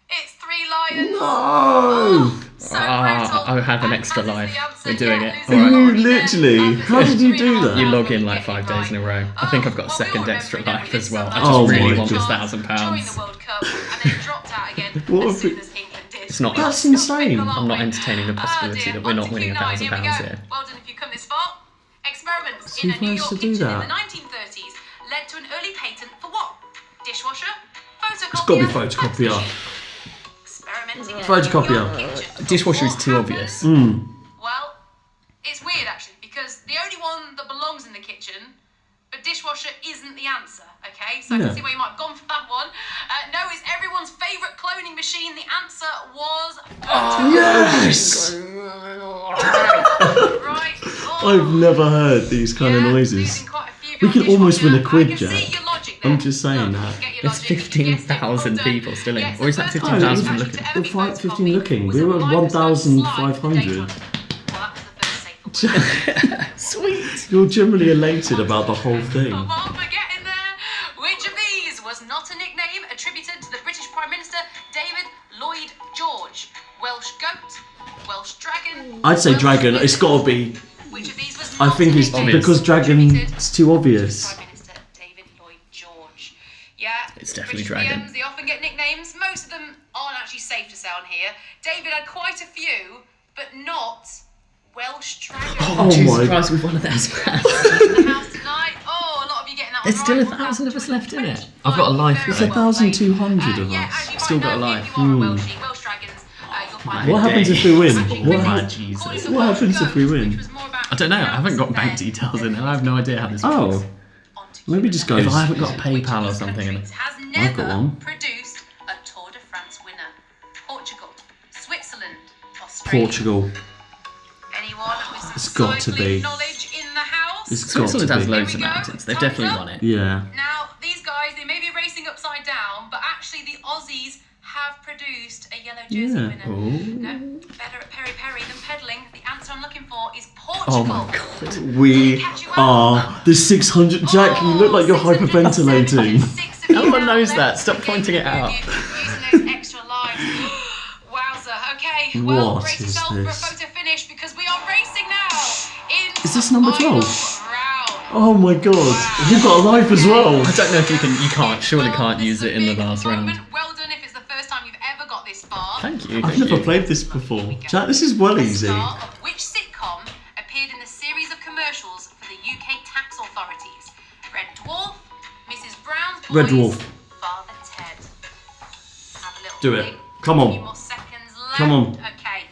S3: It's Three Lions.
S1: No!
S3: So
S2: I have an
S3: And
S2: extra
S3: as is the
S2: life.
S3: answer,
S2: We're doing
S3: yeah,
S2: it.
S3: losing
S2: Alright.
S3: already there.
S1: Literally. How did you do that?
S2: You log in
S3: Get
S2: like
S3: it
S2: 5 days in a
S3: right.
S2: row. I think I've got a
S3: Well, we all
S2: second extra
S3: remember
S2: life
S3: it,
S2: as well. I
S3: didn't
S2: just
S1: Oh
S2: really
S1: my
S2: want this
S1: God.
S2: £1,000.
S3: Joined the World Cup and then it dropped out again
S1: What
S3: as
S1: if
S3: soon
S1: it-
S3: as England did.
S2: It's not-
S1: That's insane.
S2: I'm not entertaining the possibility that we're not winning £1,000 here.
S3: Well done if you come this far. Experiments
S1: So
S3: in
S1: you've
S3: a New
S1: managed
S3: York
S1: to do
S3: kitchen in
S1: that?
S3: the 1930s led to an early patent for what? Dishwasher? Photocopier?
S1: It's gotta be photocopier.
S3: fax machine? Experimenting in a
S1: Photocopier.
S3: New York kitchen.
S2: Dishwasher is
S3: What
S2: too
S3: happened?
S2: obvious.
S3: Well, it's weird actually because the only one that belongs in the kitchen, but dishwasher isn't the answer. Okay, so I
S1: Yeah.
S3: can see where you might have gone for that one. No, it's everyone's favourite cloning machine. The answer was
S1: Yes!
S3: right. Oh,
S1: I've never heard these kind of
S3: yeah,
S1: noises.
S3: losing quite a few
S1: We
S3: on
S1: could almost win a
S3: dishwasher.
S1: quid,
S3: I can see
S1: Jack.
S3: your logic there.
S1: I'm just saying
S3: Look,
S1: that.
S3: get your
S2: There's
S3: logic. You guessed it.
S2: 15,000
S3: Well done.
S2: people still in.
S3: Yes,
S2: Or is
S3: the
S2: that
S3: first
S2: 15,000
S3: time
S2: looking?
S3: to ever
S1: We're
S3: go to
S1: 15
S3: Bobby
S1: looking.
S3: was
S1: We
S3: a
S1: were
S3: live slide for
S1: 1,500.
S3: Daytona. Well, that was the first safe word.
S2: Sweet.
S1: You're generally elated about the whole thing.
S3: Come on, we're getting there. Which of these was not a nickname attributed to the British Prime Minister David Lloyd George? Welsh goat, Welsh dragon.
S1: I'd say
S3: Welsh
S1: dragon.
S3: wizard.
S1: It's gotta be.
S3: Which of these was
S1: I
S3: not
S1: think
S3: a
S1: it's
S3: nickname
S1: because
S3: attributed
S1: dragon's too obvious.
S3: to Prime Minister David Lloyd George. Yeah,
S2: It's definitely
S3: British
S2: dragon.
S3: PMs, they often get nicknames. Most of them aren't actually safe to say on here. David had quite a few, but not Welsh dragon.
S1: Oh
S2: Jesus
S1: my-
S2: Christ, we've won £1,000.
S3: In the house tonight. Oh, a lot of you getting that
S2: There's
S3: one
S2: still
S3: right.
S2: 1,000 of us left in it.
S3: 25.
S2: I've got a life.
S3: Very
S1: There's
S3: well played.
S1: 1,200 of
S3: Yeah,
S1: us.
S3: as you
S2: Still
S3: might
S2: got a
S3: know,
S2: life.
S3: if you are a Welshie, Welsh dragons, you'll find
S1: What
S3: them.
S1: happens if we win?
S3: Actually,
S1: What,
S2: my
S1: ha-
S2: Jesus.
S3: calling the
S1: what
S3: Welsh
S1: happens if we
S3: goats,
S1: win?
S3: which was more about
S2: I don't know. I haven't got bank
S3: cats
S2: details
S3: than
S2: in there. I have no idea how this
S1: Oh,
S2: works.
S3: onto
S1: maybe
S3: Q&A.
S1: just go.
S2: If I haven't got a
S3: Which of
S2: PayPal or
S3: these
S2: something in
S3: countries
S2: it.
S3: has
S1: I've got
S3: never
S1: one.
S3: produced a Tour de France winner? Portugal, Switzerland, Australia.
S1: Portugal.
S3: Anyone with some
S1: It's got to
S3: cycling
S1: be.
S3: knowledge in the house?
S1: It's got
S2: Switzerland
S1: to
S2: has
S1: be.
S2: loads of
S3: Here we go.
S2: mountains. They've
S3: Time's
S2: definitely
S3: up.
S2: won it.
S1: Yeah.
S3: Now, these guys, they may be racing upside down, but actually the Aussies have produced a yellow jersey
S1: Yeah.
S3: winner.
S2: Ooh.
S3: No, better at peri-peri than pedaling. The answer I'm looking for is
S2: Oh
S3: Portugal.
S2: my god.
S1: We are the 600. Jack, you look like you're hyperventilating.
S2: No one knows that. Stop pointing it out.
S3: Using those extra lives. Wowza. Okay, well,
S1: What
S3: brace
S1: is
S3: yourself
S1: this?
S3: for a photo finish because we are racing now.
S1: Is this number 12?
S3: Round.
S1: Oh my god. You've got a life as well.
S2: I don't know if you can. You can't. Surely can't use it in the last round.
S3: Well done if it's the first time you've ever got this far.
S2: Thank you.
S1: I've
S2: Thank
S1: never
S2: you.
S1: played this before. Jack, this is well
S3: The
S1: easy.
S3: star of which sitcom appeared in the series of commercials for the UK tax authorities? Red Dwarf, Mrs. Brown's Boys,
S1: Red Dwarf.
S3: Father Ted. Have a little
S1: Do it.
S3: think.
S1: Come on.
S3: A few more seconds left.
S1: Come on.
S3: Okay.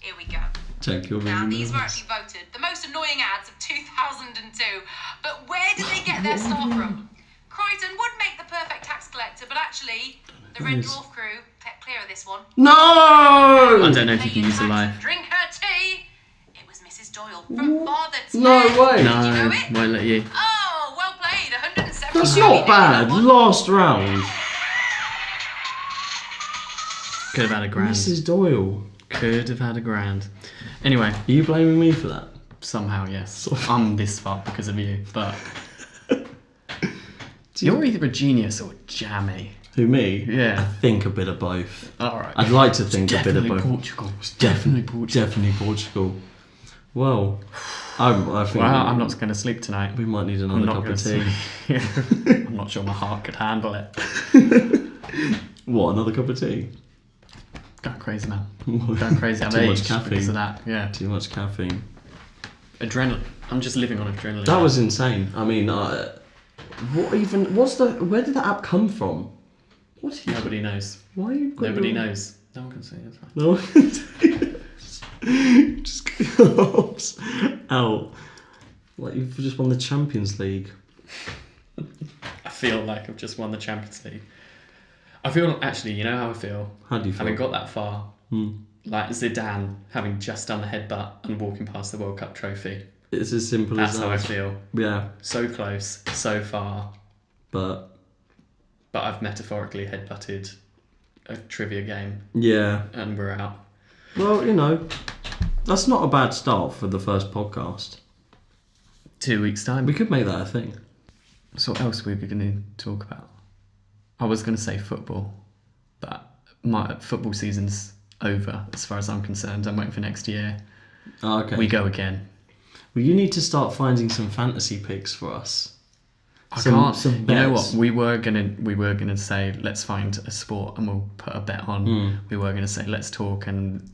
S3: Here we go.
S1: Jack, you're
S3: Now,
S1: really
S3: these were
S1: nervous.
S3: actually voted the most annoying ads of 2002. But where did they get their star from? Crichton would make the perfect tax collector, but actually, the Red
S1: Nice.
S3: Dwarf crew kept clear of this one.
S1: No!
S2: I don't know if you can use a life.
S3: Drink her tea. It was Mrs. Doyle from Father Ted.
S1: No way.
S3: Did you
S2: No,
S3: know it?
S2: won't let you.
S3: Oh, well played. 170.
S1: That's not bad. Last round.
S2: Could have had a grand.
S1: Mrs. Doyle.
S2: Could have had a grand. Anyway,
S1: Are you blaming me for that?
S2: somehow, yes. I'm this far because of you, but you're either a genius or jammy.
S1: Who, me?
S2: Yeah.
S1: I think a bit of both.
S2: Alright.
S1: I'd like to think a bit of both.
S2: Portugal. It's definitely Portugal.
S1: Definitely Portugal. Well, I think
S2: Well, I'm not going to sleep tonight.
S1: we might need
S2: I'm
S1: another
S2: not
S1: cup
S2: going
S1: of
S2: to
S1: tea.
S2: sleep. I'm not sure my heart could handle it.
S1: What, another cup of tea?
S2: Going crazy, man. Going crazy. I've
S1: Too much
S2: aged
S1: caffeine.
S2: because of that. Yeah.
S1: Too much caffeine.
S2: Adrenaline. I'm just living on adrenaline.
S1: That was insane. I mean, where did that app come from? What did you,
S2: Nobody knows.
S1: why you got
S2: Nobody
S1: your-
S2: knows. No one can say it's fine.
S1: No one can say this. Just goes out. Like you've just won the Champions League.
S2: I feel like I've just won the Champions League. I feel, actually, you know how I feel?
S1: How do you feel?
S2: Having got that far,
S1: Hmm.
S2: like Zidane having just done the headbutt and walking past the World Cup trophy.
S1: It's as simple
S2: That's
S1: as
S2: how I
S1: that.
S2: feel.
S1: Yeah,
S2: So close, so far,
S1: but
S2: but I've metaphorically headbutted a trivia game
S1: yeah.
S2: and we're out.
S1: Well, you know, that's not a bad start for the first podcast.
S2: 2 weeks' time.
S1: We could make that a thing.
S2: So what else were we going to talk about? I was going to say football, but my football season's over as far as I'm concerned. I'm waiting for next year.
S1: Oh, okay.
S2: We go again.
S1: Well, you need to start finding some fantasy picks for us.
S2: I
S1: Some-
S2: can't.
S1: some
S2: You know
S1: bets.
S2: what? We were gonna say let's find a sport and we'll put a bet on. We were gonna say let's talk and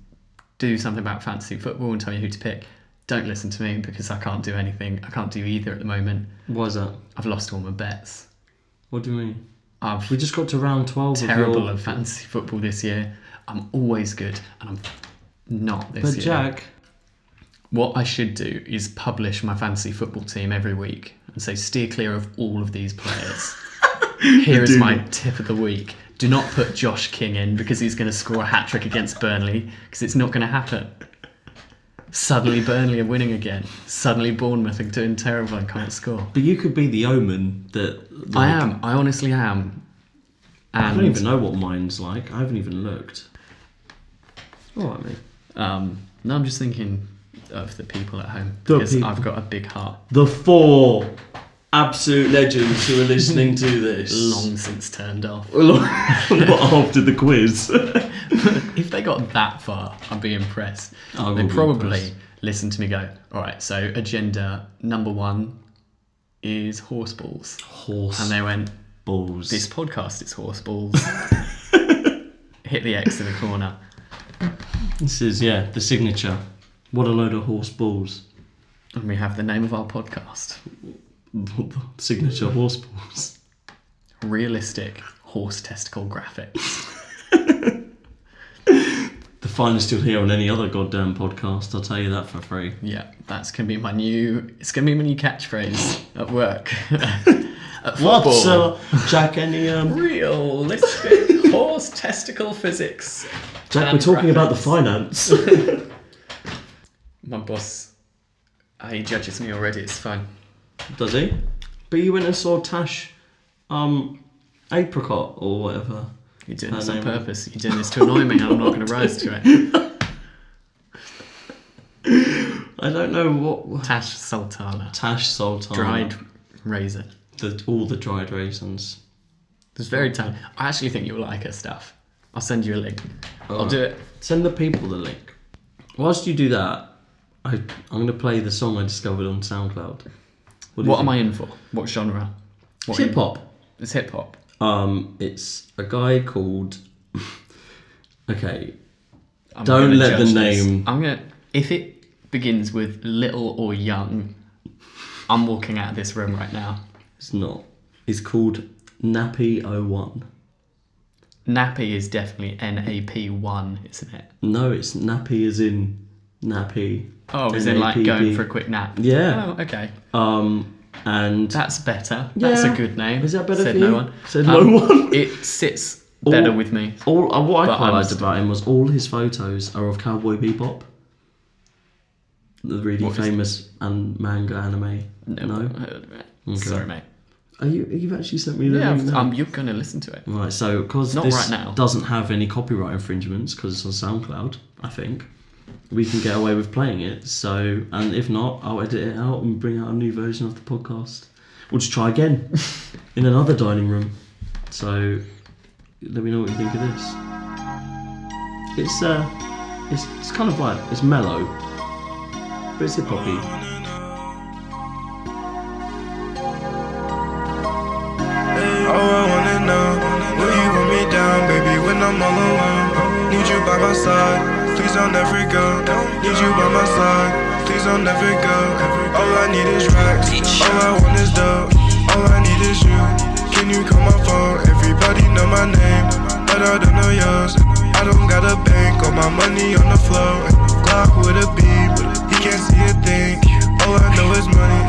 S2: do something about fantasy football and tell you who to pick. Don't listen to me because I can't do anything. I can't do either at the moment.
S1: Why is that?
S2: I've lost all my bets.
S1: What do you mean?
S2: I've
S1: We just got to round 12
S2: terrible
S1: of your...
S2: at fantasy football this year. I'm always good and I'm not this
S1: But
S2: year.
S1: Jack,
S2: What I should do is publish my fantasy football team every week and say steer clear of all of these players. Here is
S1: Do
S2: my
S1: it.
S2: tip of the week. Do not put Josh King in because he's going to score a hat-trick against Burnley because it's not going to happen. Suddenly Burnley are winning again. Suddenly Bournemouth are doing terrible and can't score.
S1: but you could be the omen that...
S2: I
S1: like,
S2: am. I honestly am. And
S1: I don't even know what mine's like. I haven't even looked. Alright, mate.
S2: No, I'm just thinking of the people at home
S1: The
S2: because
S1: people.
S2: I've got a big heart.
S1: The 4 absolute legends who are listening to this.
S2: Long since turned off.
S1: After the quiz.
S2: If they got that far, I'd be impressed.
S1: I will
S2: They
S1: be
S2: probably
S1: impressed.
S2: listen to me go, all right, so agenda number 1 is horse balls.
S1: Horse
S2: And they went,
S1: balls.
S2: this podcast is horse balls. Hit the X in the corner.
S1: This is, the signature. What a load of horse balls.
S2: And we have the name of our podcast.
S1: Signature horse balls.
S2: Realistic horse testicle graphics.
S1: The finest you'll hear on any other goddamn podcast, I'll tell you that for free.
S2: Yeah, that's going to be my new catchphrase at work. At
S1: What's,
S2: football.
S1: Jack, any,
S2: Realistic horse testicle physics.
S1: Jack,
S2: and
S1: we're talking about the
S2: graphics.
S1: finance.
S2: My boss, he judges me already, it's fine.
S1: Does he? But you went and saw Tash, Apricot, or whatever.
S2: You're doing
S1: Her
S2: this on
S1: name.
S2: purpose. You're doing this to annoy me and I'm not going to rise to it.
S1: I don't know what...
S2: Tash Sultana.
S1: Tash Sultana.
S2: Dried raisin.
S1: All the dried raisins.
S2: It's very tiny. I actually think you'll like her stuff. I'll send you a link. I'll
S1: Alright.
S2: do it.
S1: Send the people the link. Whilst you do that, I'm going to play the song I discovered on SoundCloud.
S2: What am I in for? What genre? What
S1: Hip hop.
S2: It's hip hop.
S1: It's a guy called... Okay.
S2: I'm
S1: Don't
S2: gonna
S1: let the
S2: judge this.
S1: name-
S2: I'm gonna. If it begins with little or young, I'm walking out of this room right now.
S1: It's not. It's called Nappy01.
S2: Nappy is definitely NAP1, isn't it?
S1: No, it's Nappy as in nappy.
S2: Oh, is it like
S1: NAPP.
S2: going for a quick nap?
S1: Yeah.
S2: Oh, okay.
S1: And
S2: That's better. That's a
S1: Yeah.
S2: good name.
S1: Is that better
S2: Said
S1: for
S2: no
S1: you?
S2: one.
S1: Said no one.
S2: It sits better
S1: All-
S2: with me.
S1: what I
S2: But
S1: quite
S2: I'm
S1: liked
S2: still-
S1: about him was all his photos are of Cowboy Bebop. The really famous and manga anime?
S2: No? I've heard of it.
S1: Okay.
S2: Sorry, mate.
S1: You've actually sent me the link now?
S2: You're going to listen to it.
S1: Right, so because
S2: Not
S1: this
S2: right now.
S1: doesn't have any copyright infringements because it's on SoundCloud, I think we can get away with playing it. So, and if not, I'll edit it out and bring out a new version of the podcast. We'll just try again in another dining room. So, let me know what you think of this. It's kind of like it's mellow, but it's hip hoppy.
S4: Oh, I wanna know, will you hold me down, baby, when I'm all alone? Need you by my side, please don't ever go. Need you by my side, please don't ever go. All I need is racks, all I want is dough. All I need is you, can you call my phone? Everybody know my name, but I don't know yours. I don't got a bank, all my money on the floor. Glock with a beam, he can't see a thing. All I know is money,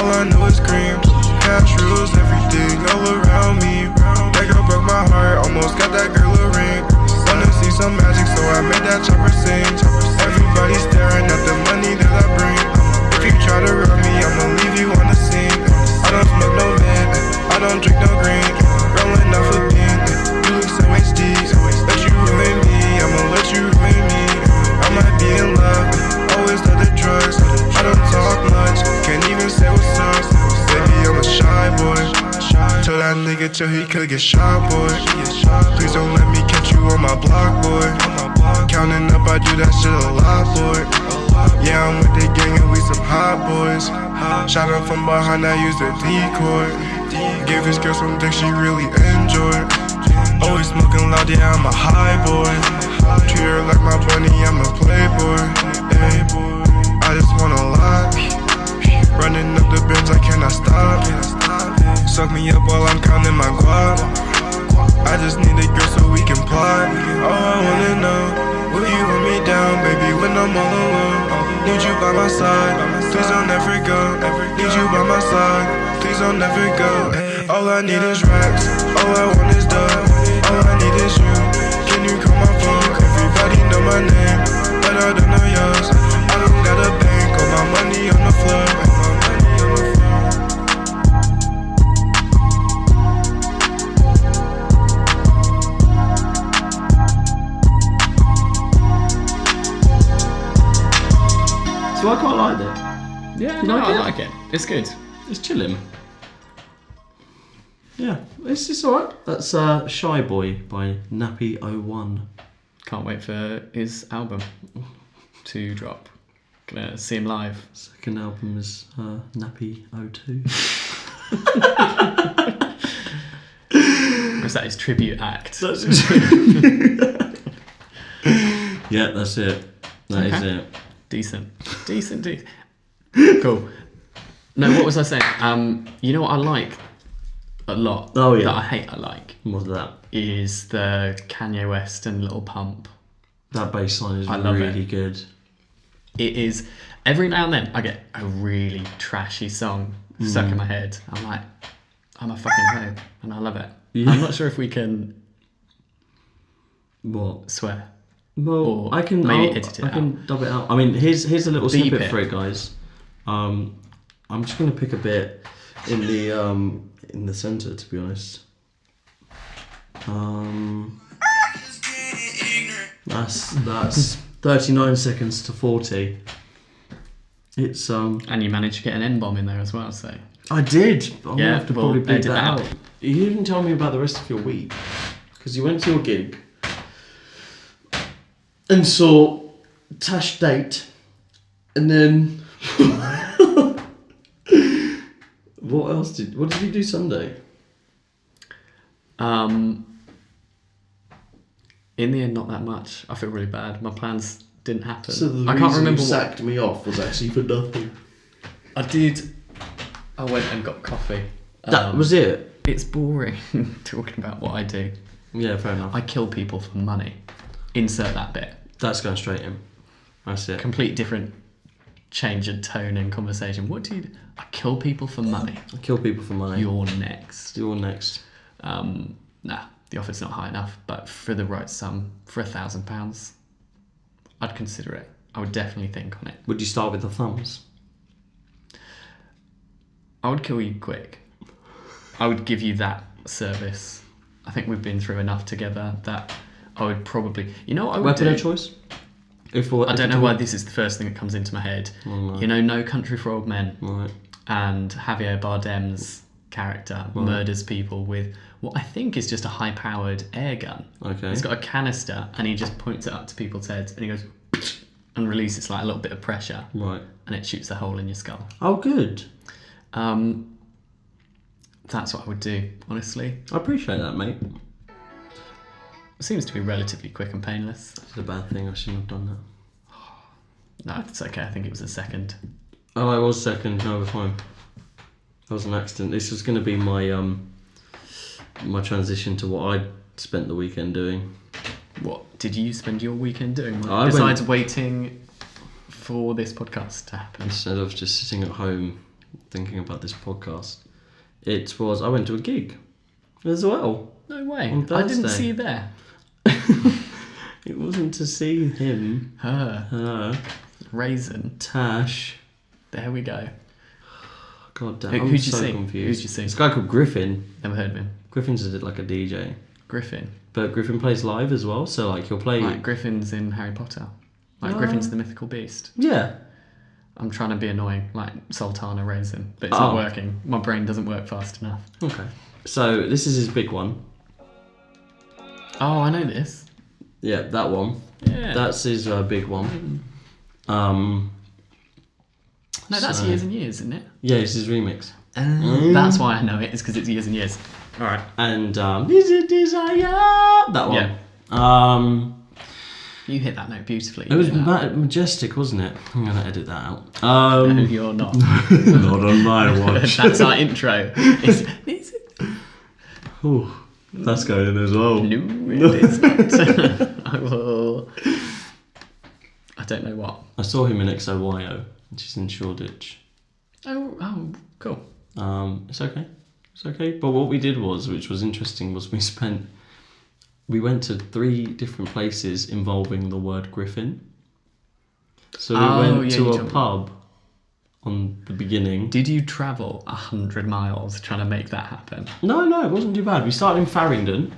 S4: all I know is cream. Cash rules everything all around me. That girl broke my heart, almost got that girl a ring. Wanna see some magic, so I made that chopper sing. Everybody staring at the money that I bring. If you try to run me, I'ma leave you on the scene. I don't smoke no man, I don't drink no green. Rolling off a bean, you look so HD. Let you ruin me, I'ma let you ruin me. I might be in love, always love the drugs. I don't talk much, can't even say what's up. Baby, I'm a shy boy. Told that nigga till he could get shot, boy. Please don't let me catch you on my block, boy. Counting up, I do that shit a lot, boy. Yeah, I'm with the gang and we some hot boys. Shot him from behind, I used a decoy. Gave his girl some dick she really enjoyed. Always smoking loud, yeah, I'm a high boy. Treat her like my bunny, I'm a playboy. Hey, I just want a lot. Running up the bench, I cannot stop. Suck me up while I'm counting my guap. I just need a girl so we can plot. Oh, I wanna know, will you hold me down, baby, when I'm all alone? Need you by my side, please don't ever go. Need you by my side, please don't ever go. All I need is racks, all I want is dough. All I need is you, can you call my phone? Everybody know my name, but I don't know yours. I don't got a bank, all my money on the floor.
S1: So I quite liked it.
S2: Yeah,
S1: You
S2: no,
S1: like
S2: I
S1: it?
S2: like it. It's good.
S1: It's chilling. Yeah, it's alright. That's Shy Boy by Nappy01.
S2: Can't wait for his album to drop. Gonna see him live.
S1: Second album is Nappy02.
S2: Or is that his tribute act?
S1: That's it. Yeah, that's it. That is
S2: Okay.
S1: it.
S2: Decent. Cool. No, what was I saying? You know what I like a lot?
S1: Oh, yeah.
S2: That I hate I like
S1: What's that?
S2: is the Kanye West and Little Pump.
S1: That bass line is
S2: I love
S1: really
S2: it.
S1: good.
S2: It is, every now and then I get a really trashy song stuck in my head. I'm like, I'm a fucking hope and I love it.
S1: Yeah.
S2: I'm not sure if we can
S1: What?
S2: swear.
S1: Well,
S2: Or
S1: I can
S2: maybe edit it
S1: I can dub it out. I mean, here's a little
S2: Beep
S1: snippet
S2: it.
S1: for it, guys. I'm just gonna pick a bit in the center, to be honest. That's 39 seconds to 40. It's
S2: And you managed to get an N-bomb in there as well, so.
S1: I did. I'm gonna
S2: Yeah,
S1: have to
S2: we'll
S1: probably beat
S2: edit
S1: that
S2: that
S1: out.
S2: out.
S1: You didn't tell me about the rest of your week because you went to your gig and saw Tash Date, and then what did you do Sunday?
S2: In the end, not that much. I feel really bad. My plans didn't happen.
S1: So the
S2: I can't
S1: reason
S2: remember
S1: you
S2: what
S1: sacked me off was actually for nothing.
S2: I did. I went and got coffee.
S1: That was it.
S2: It's boring talking about what I do.
S1: Yeah, fair enough.
S2: I kill people for money. Insert that bit.
S1: That's going straight in. That's it.
S2: Complete different change of tone in conversation. What do you do? I kill people for money.
S1: I kill people for money.
S2: You're next.
S1: You're next.
S2: Nah, the offer's not high enough, but for the right sum, for £1,000, I'd consider it. I would definitely think on it.
S1: Would you start with the thumbs?
S2: I would kill you quick. I would give you that service. I think we've been through enough together that I would probably... You know what I would
S1: Weapon
S2: do?
S1: of choice? I
S2: don't know why this is the first thing that comes into my head.
S1: Oh, no.
S2: You know, No Country for Old Men.
S1: Right.
S2: And Javier Bardem's character murders people with what I think is just a high-powered air gun.
S1: Okay.
S2: He's got a canister and he just points it up to people's heads and he goes and releases like a little bit of pressure.
S1: Right.
S2: And it shoots a hole in your skull.
S1: Oh, good.
S2: That's what I would do, honestly.
S1: I appreciate that, mate.
S2: It seems to be relatively quick and painless.
S1: It's a bad thing. I shouldn't have done that.
S2: No, it's okay. I think it was a second.
S1: Oh, I was second. No, we're fine. That was an accident. This was going to be my my transition to what I spent the weekend doing.
S2: What did you spend your weekend doing?
S1: I
S2: Besides waiting for this podcast to happen.
S1: Instead of just sitting at home thinking about this podcast, I went to a gig as well.
S2: No way.
S1: On
S2: I didn't
S1: Thursday.
S2: see you there.
S1: It wasn't to see him,
S2: Her. Raisin.
S1: Tash.
S2: There we go.
S1: God damn,
S2: Who'd
S1: I'm
S2: you
S1: so
S2: see?
S1: confused.
S2: Who'd you see?
S1: This guy called Griffin.
S2: Never heard of him.
S1: Griffin's like a DJ,
S2: Griffin.
S1: but Griffin plays live as well. So like he'll play.
S2: Like Griffin's in Harry Potter. Like Griffin's the mythical beast.
S1: Yeah.
S2: I'm trying to be annoying, like Sultana Raisin, but it's not working. My brain doesn't work fast enough.
S1: Okay. So this is his big one.
S2: Oh, I know this.
S1: Yeah, that one.
S2: Yeah.
S1: That's his big one.
S2: No, that's
S1: so-
S2: Years and Years, isn't it?
S1: Yeah, it's his remix.
S2: That's why I know it, is because it's Years and Years.
S1: All right. And Is It Desire? That one.
S2: Yeah. You hit that note beautifully.
S1: It was
S2: you know that.
S1: majestic, wasn't it? I'm gonna edit that out.
S2: No, you're not.
S1: Not on my watch.
S2: That's our intro. It's
S1: Ooh, that's going in as well.
S2: no, it is not. I will. I don't know what.
S1: I saw him in XOYO, which is in Shoreditch.
S2: Oh, cool.
S1: It's okay. It's okay. But what we did was, which was interesting, was we went to 3 different places involving the word Griffin. So we went to a pub on the beginning.
S2: Did you travel 100 miles trying to make that happen?
S1: No, it wasn't too bad. We started in Farringdon.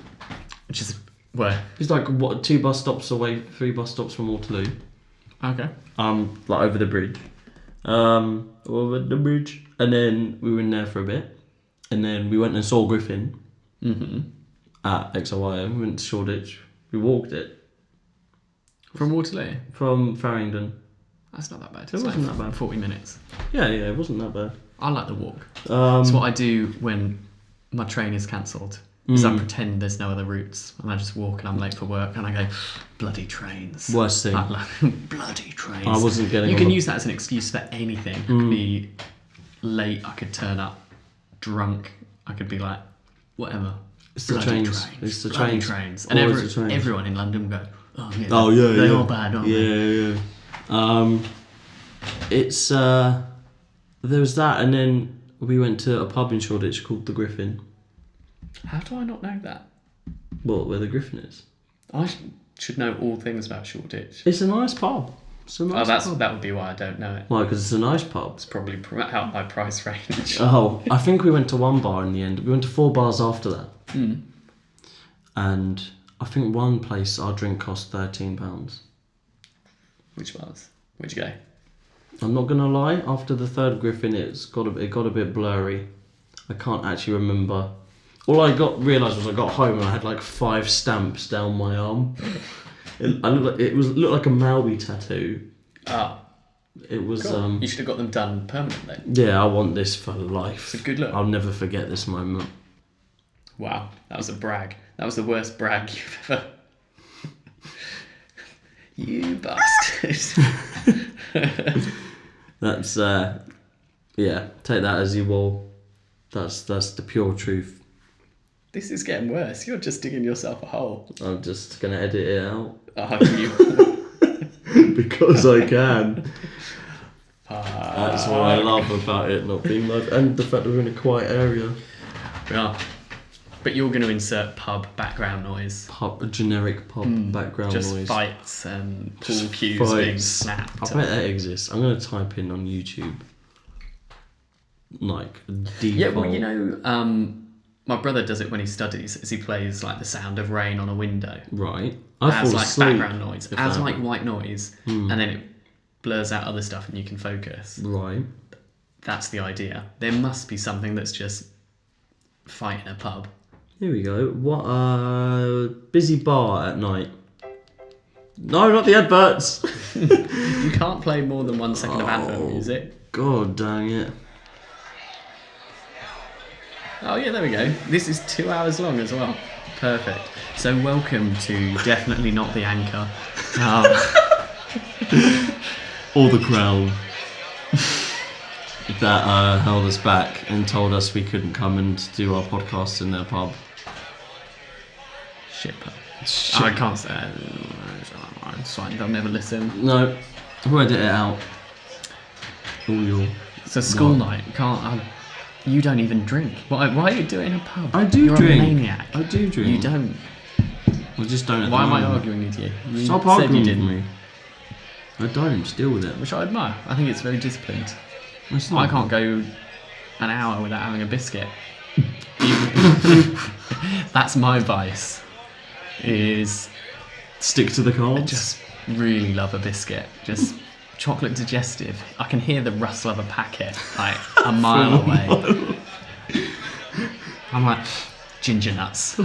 S2: Which is where?
S1: It's like 2 bus stops away, 3 bus stops from Waterloo.
S2: Okay.
S1: Like over the bridge. Over the bridge. And then we were in there for a bit. And then we went and saw Griffin.
S2: Mm-hmm.
S1: At XOYO. We went to Shoreditch. We walked it.
S2: From Waterloo?
S1: From Farringdon.
S2: That's not that bad.
S1: It wasn't that bad.
S2: 40 minutes.
S1: Yeah, it wasn't that bad.
S2: I like the walk. That's what I do when my train is cancelled. Is I pretend there's no other routes and I just walk and I'm late for work and I go, bloody trains.
S1: Worst thing.
S2: Like, bloody trains.
S1: I wasn't getting
S2: You
S1: on
S2: can
S1: the-
S2: use that as an excuse for anything. I could be late, I could turn up drunk, I could be like, whatever.
S1: It's the
S2: Bloody
S1: trains. It's the
S2: bloody
S1: trains.
S2: And
S1: Always the trains.
S2: everyone in London will go, oh yeah,
S1: Oh yeah,
S2: they
S1: yeah.
S2: are bad, aren't they?
S1: Yeah. It's there was that, and then we went to a pub in Shoreditch called the Griffin.
S2: How do I not know that?
S1: Well, where the Griffin is.
S2: I should know all things about Shoreditch.
S1: It's a nice pub. It's a nice pub.
S2: That would be why I don't know it.
S1: Why? Because it's a nice pub.
S2: It's probably out my price range.
S1: Oh, I think we went to 1 bar in the end. We went to 4 bars after that.
S2: Mm.
S1: And I think one place our drink cost £13.
S2: Which bars? Where'd you go?
S1: I'm not gonna lie. After the 3rd Griffin, it got a bit blurry. I can't actually remember. All I realised was I got home and I had like 5 stamps down my arm. It looked like a Maui tattoo.
S2: Ah,
S1: It was
S2: cool. You should have got them done permanently.
S1: yeah. I want this for life.
S2: It's a good look.
S1: I'll never forget this moment.
S2: Wow, that was a brag. That was the worst brag you've ever... You bastard.
S1: That's yeah. Take that as you will. That's the pure truth.
S2: This is getting worse. You're just digging yourself a hole.
S1: I'm just gonna edit it out
S2: You...
S1: because I can. That's what I love about it not being live, and the fact that we're in a quiet area.
S2: We are. But you're going to insert pub background noise.
S1: Generic pub background
S2: just
S1: noise.
S2: fights and pool
S1: Just
S2: cues
S1: fights.
S2: being snapped.
S1: I bet that exists. I'm going to type in on YouTube, like, default.
S2: Yeah, well, you know, my brother does it when he studies, as he plays, like, the sound of rain on a window.
S1: Right.
S2: As,
S1: fall
S2: like,
S1: asleep
S2: background noise.
S1: if
S2: As,
S1: that-
S2: like, white noise. And then it blurs out other stuff and you can focus.
S1: Right.
S2: That's the idea. There must be something that's just fight in a pub.
S1: Here we go. What busy bar at night. No, not the adverts.
S2: You can't play more than 1 second of advert music.
S1: God dang it.
S2: Oh yeah, there we go. This is 2 hours long as well. Perfect. So welcome to Definitely Not the Anchor.
S1: Or the Crown. That held us back and told us we couldn't come and do our podcast in their pub.
S2: Shit pub. I can't say. It's fine. They'll never listen.
S1: No, we'll edit it out. All your.
S2: It's a school
S1: What?
S2: night. Can't. You don't even drink. Why are you doing in a pub?
S1: I do
S2: You're
S1: drink.
S2: a maniac.
S1: I do drink.
S2: You don't.
S1: I just don't. At
S2: Why
S1: the
S2: am I
S1: moment.
S2: arguing with you? You
S1: Stop
S2: said
S1: arguing
S2: you
S1: with
S2: didn't.
S1: me. I don't. Deal with it.
S2: Which I admire. I think it's very disciplined.
S1: It's not.
S2: I can't go an hour without having a biscuit. That's my vice. Is
S1: Stick to the cards.
S2: just really love a biscuit. Just chocolate digestive. I can hear the rustle of a packet like a mile away. I'm like ginger nuts.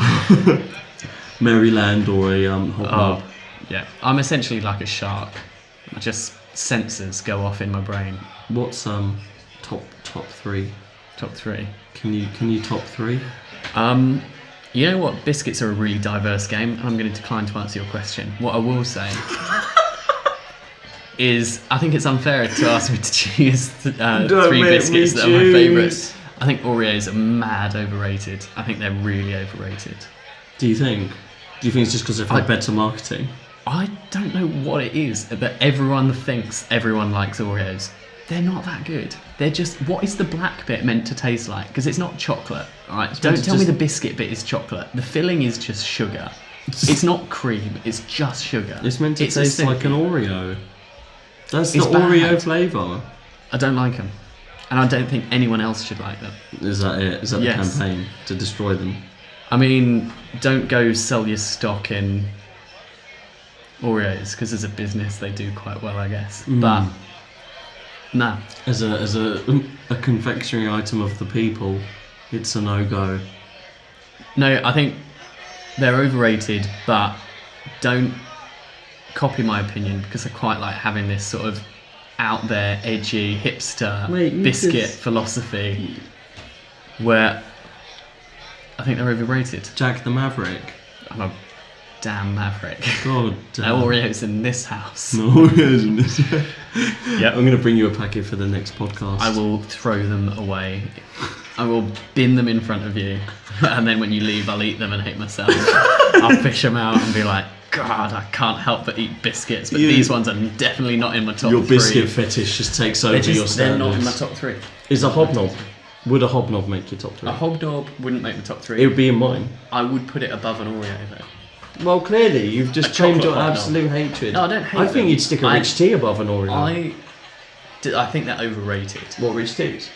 S1: Maryland or a hobnob.
S2: Oh, yeah. I'm essentially like a shark. Just sensors go off in my brain.
S1: What's top three?
S2: Top three.
S1: Can you top three?
S2: You know what? Biscuits are a really diverse game, and I'm going to decline to answer your question. What I will say is, I think it's unfair to ask me to choose three
S1: make
S2: biscuits
S1: me
S2: that are my
S1: choose.
S2: favourites. I think Oreos are mad overrated. I think they're really overrated.
S1: Do you think? Do you think it's just because they've had better marketing?
S2: I don't know what it is, but everyone thinks everyone likes Oreos. They're not that good. They're just, what is the black bit meant to taste like? Because it's not chocolate, alright? Don't
S1: to
S2: tell me
S1: just-
S2: the biscuit bit is chocolate. The filling is just sugar. It's not cream, it's just sugar.
S1: It's meant to
S2: as
S1: taste like an
S2: simple-
S1: Oreo. That's
S2: It's
S1: the Oreo
S2: bad.
S1: flavour.
S2: I don't like them. And I don't think anyone else should like them.
S1: Is that it? Is that
S2: Yes.
S1: the campaign to destroy them?
S2: I mean, don't go sell your stock in Oreos, because as a business they do quite well, I guess. But, nah.
S1: As a confectionery item of the people, it's a no-go.
S2: No, I think they're overrated, but don't copy my opinion, because I quite like having this sort of out there, edgy, hipster
S1: Wait, you
S2: biscuit
S1: just-
S2: philosophy where I think they're overrated.
S1: Jack the Maverick.
S2: I'm a damn maverick.
S1: God
S2: No
S1: damn.
S2: Oreos in this house.
S1: No Oreos in this.
S2: Yep.
S1: I'm going to bring you a packet for the next podcast.
S2: I will throw them away. I will bin them in front of you, and then when you leave, I'll eat them and hate myself. I'll fish them out and be like, God, I can't help but eat biscuits, but
S1: You-
S2: these ones are definitely not in my top
S1: Your
S2: three.
S1: biscuit fetish just takes over your
S2: They're not in my
S1: standards.
S2: top three.
S1: Is a hobnob? Would a hobnob make your top three?
S2: A hobnob wouldn't make the top three.
S1: It would be in mine.
S2: I would put it above an Oreo though.
S1: Well, clearly, you've just
S2: A
S1: claimed
S2: chocolate
S1: your
S2: hobnob.
S1: absolute hatred.
S2: No, I don't hate
S1: I think
S2: them.
S1: you'd stick a rich tea above an Oreo.
S2: I think they're overrated.
S1: What, rich teas?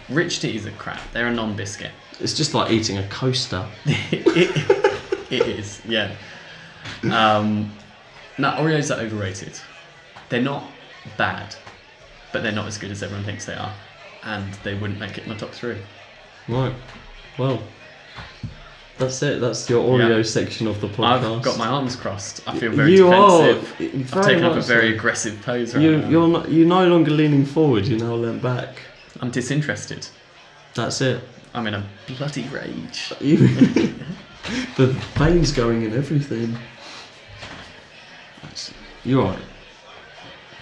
S2: Rich teas are crap. They're a non-biscuit.
S1: It's just like eating a coaster.
S2: it is, yeah. No, Oreos are overrated. They're not bad, but they're not as good as everyone thinks they are, and they wouldn't make it in my top three.
S1: Right. Well, that's it. That's your Oreo
S2: Yeah.
S1: section of the podcast.
S2: I've got my arms crossed. I feel very
S1: You
S2: defensive.
S1: are.
S2: I've
S1: Very
S2: taken up a
S1: much
S2: very
S1: so.
S2: aggressive pose right now.
S1: You're no longer leaning forward. You're now leant back.
S2: I'm disinterested.
S1: That's it.
S2: I'm in a bloody rage.
S1: The veins going in everything. You're right.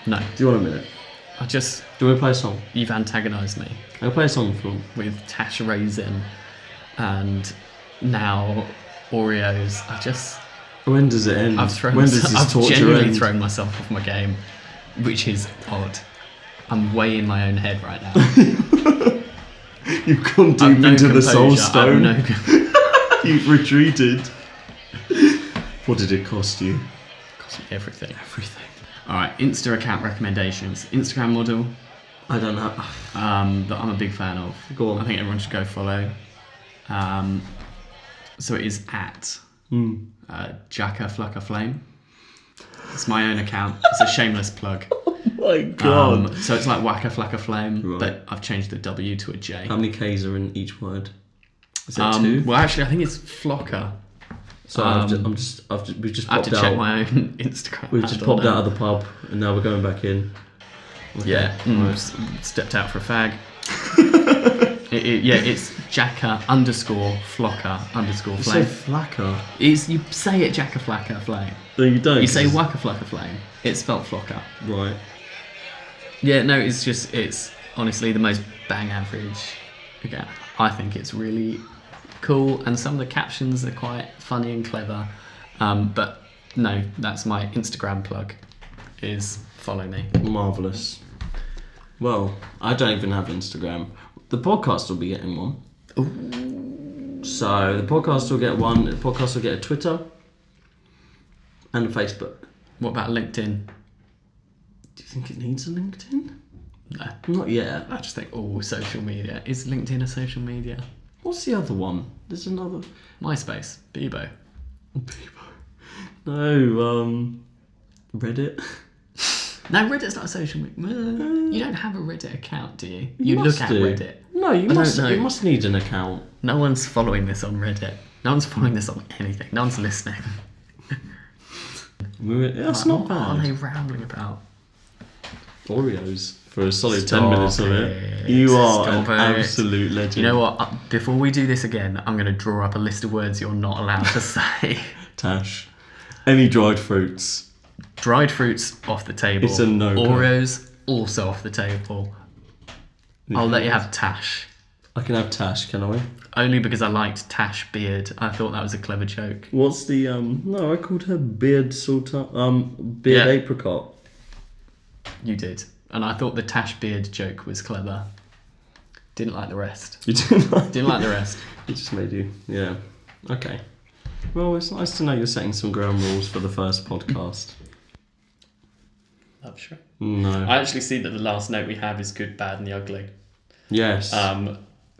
S2: No,
S1: Do you want a minute?
S2: I just...
S1: Do you want to play a song?
S2: You've antagonised me
S1: I'll play a song for
S2: with Tash Raisin and now Oreos.
S1: When does it end?
S2: I've thrown
S1: when does
S2: myself,
S1: this
S2: I've
S1: torture
S2: genuinely
S1: end?
S2: thrown myself off my game, which is odd. I'm way in my own head right now.
S1: You've gone
S2: I've
S1: deep
S2: no
S1: into the soul
S2: composure, I've
S1: stone.
S2: no
S1: You've retreated. What did it cost you?
S2: Cost me everything.
S1: Everything.
S2: All right, Insta account recommendations. Instagram model
S1: I don't know.
S2: that I'm a big fan of.
S1: Go on.
S2: I think everyone should go follow. So it is at Jacka Flucker Flame. It's my own account. It's a shameless plug.
S1: Oh my god.
S2: So it's like Wacka Flacker Flame,
S1: Right.
S2: but I've changed the W to a J.
S1: How many K's are in each word? Is it 2?
S2: Well, actually, I think it's Flocker.
S1: So we've just
S2: I have
S1: popped
S2: to check
S1: out.
S2: my own Instagram.
S1: We've just popped out of the pub and now we're going back in. Okay.
S2: Yeah, stepped out for a fag. It's Jacka _Flocker _
S1: You say
S2: Flame.
S1: flacker.
S2: You say it Jacka Flacker Flame.
S1: No, you don't.
S2: You say
S1: 'cause-
S2: Wacka Flacker Flame. It's spelled Flocker.
S1: Right.
S2: Yeah, no, it's honestly the most bang average. Again, I think it's really cool, and some of the captions are quite funny and clever. But no, that's my Instagram plug. Is follow me.
S1: Marvellous. Well, I don't even have Instagram. The podcast will be getting one. Ooh. So the podcast will get one. The podcast will get a Twitter and a Facebook.
S2: What about LinkedIn?
S1: Do you think it needs a LinkedIn?
S2: No,
S1: Not yet.
S2: I just think social media. Is LinkedIn a social media?
S1: What's the other one? There's another.
S2: MySpace, Bebo.
S1: No, Reddit.
S2: No, Reddit's not a social media. You don't have a Reddit account, do you?
S1: You
S2: You
S1: must
S2: look at
S1: do.
S2: Reddit.
S1: No, you
S2: I
S1: must.
S2: don't know.
S1: You must need an account.
S2: No one's following this on Reddit. No one's following this on anything. No one's listening.
S1: That's not
S2: What are
S1: bad.
S2: they rambling about?
S1: Oreos for a solid 10
S2: Stop
S1: minutes of it.
S2: it.
S1: You are
S2: Stop
S1: an
S2: it.
S1: absolute legend.
S2: You know what? Before we do this again, I'm going to draw up a list of words you're not allowed to say.
S1: Tash. Any dried fruits?
S2: Dried fruits off the table.
S1: It's a no-go.
S2: Oreos also off the table. I'll let you have Tash.
S1: I can have Tash, can I?
S2: Only because I liked Tash Beard. I thought that was a clever joke.
S1: What's the no, I called her beard sultan beard
S2: Yeah.
S1: apricot.
S2: You did. And I thought the Tash Beard joke was clever. Didn't like the rest.
S1: You didn't like
S2: Didn't like the rest.
S1: It just made you yeah. Okay. Well, it's nice to know you're setting some ground rules for the first podcast.
S2: Love Shrek.
S1: No.
S2: I actually see that the last note we have is good, bad, and the ugly.
S1: Yes.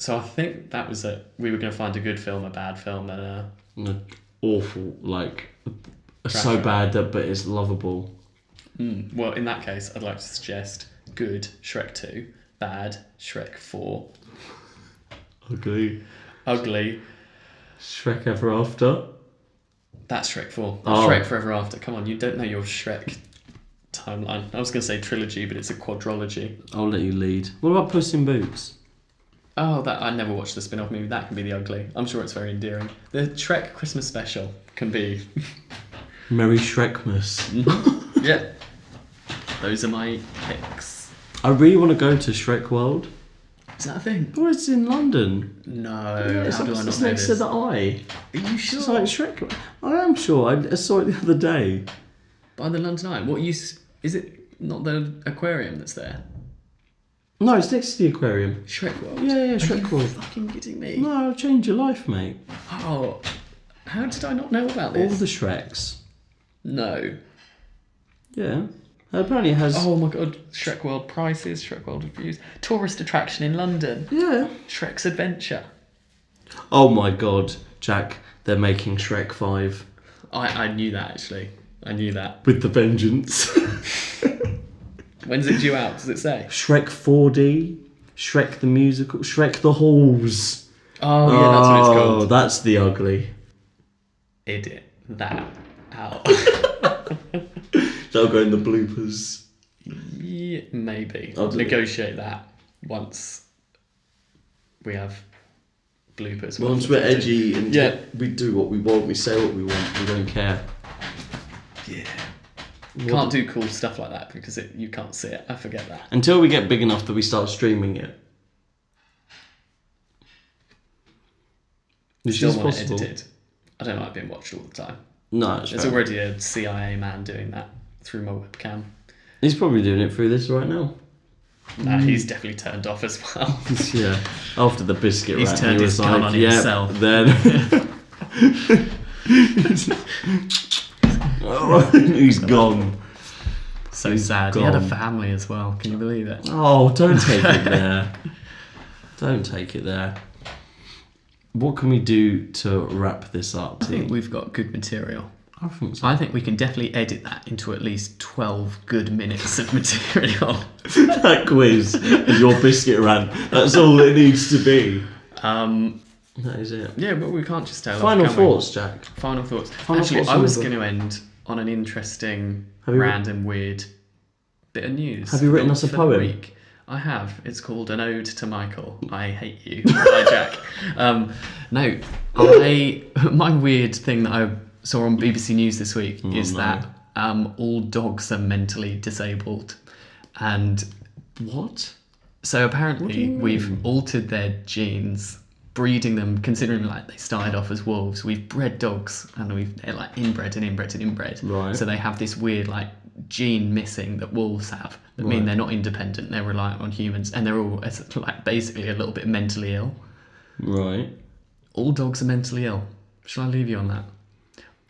S2: So I think that was it. We were going to find a good film, a bad film, and
S1: An awful, like so
S2: Trash.
S1: bad that but it's lovable.
S2: well, in that case, I'd like to suggest good, Shrek 2, bad, Shrek 4,
S1: Ugly.
S2: ugly,
S1: Shrek Ever After.
S2: that's Shrek 4.
S1: Oh.
S2: Shrek Forever After. Come on, you don't know your Shrek timeline. I was going to say trilogy, but it's a quadrology.
S1: I'll let you lead. What about Puss in Boots?
S2: Oh, that I never watched the spin-off movie. That can be the ugly. I'm sure it's very endearing. The Shrek Christmas special can be...
S1: Merry Shrekmas.
S2: yeah. Those are my picks.
S1: I really want to go to Shrek World.
S2: Is that a thing?
S1: Oh, it's in London.
S2: No.
S1: It's
S2: How do I not
S1: it's
S2: know
S1: next
S2: this?
S1: to the Eye.
S2: Are you sure?
S1: It's like Shrek. I am sure. I saw it the other day.
S2: By the London Eye. What use... Is it not the aquarium that's there?
S1: No, it's next to the aquarium.
S2: Shrek World?
S1: Yeah,
S2: Are
S1: Shrek
S2: you
S1: World.
S2: fucking kidding me?
S1: No, I'll change your life, mate.
S2: Oh. How did I not know about
S1: All
S2: this?
S1: the Shreks.
S2: No.
S1: Yeah. Apparently it has...
S2: Oh my god. Shrek World prices, Shrek World reviews. Tourist attraction in London.
S1: Yeah.
S2: Shrek's Adventure.
S1: Oh my god, Jack. They're making Shrek 5.
S2: I knew that actually. I knew that.
S1: With the vengeance.
S2: When's it due out? Does it say?
S1: Shrek 4D. Shrek the musical. Shrek the Halls.
S2: Oh yeah, that's what it's called.
S1: That's the ugly.
S2: Edit that out.
S1: That'll go in the bloopers.
S2: Yeah, maybe.
S1: I'll do it.
S2: Negotiate that once we have bloopers.
S1: Once we're edgy and
S2: Yeah.
S1: we do what we want, we say what we want, we don't care.
S2: Yeah. Can't do cool stuff like that because you can't see it. I forget that.
S1: Until we get big enough that we start streaming it. Which
S2: Still
S1: is
S2: want it
S1: possible.
S2: edited. I don't like being watched all the time.
S1: No, it's
S2: There's
S1: fair.
S2: already a CIA man doing that through my webcam.
S1: He's probably doing it through this right now.
S2: He's definitely turned off as well.
S1: Yeah. After the biscuit
S2: He's
S1: rat,
S2: turned
S1: he
S2: his
S1: was
S2: gun
S1: like,
S2: on
S1: "Yep,
S2: himself."
S1: then He's gone.
S2: So sad. He had a family as well. Can you believe it?
S1: Oh, don't take it there. Don't take it there. What can we do to wrap this up,
S2: I think
S1: T?
S2: we've got good material.
S1: I think so.
S2: I think we can definitely edit that into at least 12 good minutes of material.
S1: That quiz and your biscuit rant. That's all it needs to be. That is it.
S2: Yeah, but we can't just tell.
S1: Final thoughts, Jack.
S2: Final thoughts.
S1: Final
S2: Actually,
S1: thoughts
S2: I
S1: on
S2: was
S1: the book.
S2: going to end on an interesting,
S1: Have you-
S2: random, weird bit of news.
S1: Have you written us a
S2: for the
S1: poem?
S2: week. I have. It's called An Ode to Michael. I Hate You by Jack. No, my weird thing that I saw on BBC News this week is that all dogs are mentally disabled. And
S1: What?
S2: so apparently we've altered their genes, breeding them, considering like they started off as wolves. We've bred dogs and they're like inbred and inbred and inbred.
S1: Right.
S2: So they have this weird like gene missing that wolves have that mean
S1: Right.
S2: they're not independent, they're reliant on humans, and they're all like basically a little bit mentally ill.
S1: Right.
S2: All dogs are mentally ill. Shall I leave you on that?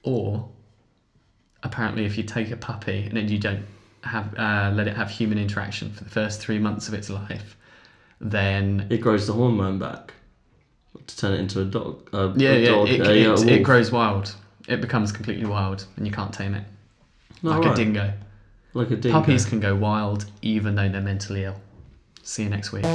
S2: Or apparently if you take a puppy and then you don't have let it have human interaction for the first 3 months of its life, then
S1: It grows the hormone back to turn it into a dog.
S2: it grows wild. It becomes completely wild and you can't tame it. Like a dingo.
S1: Like a dingo.
S2: Puppies can go wild even though they're mentally ill. See you next week.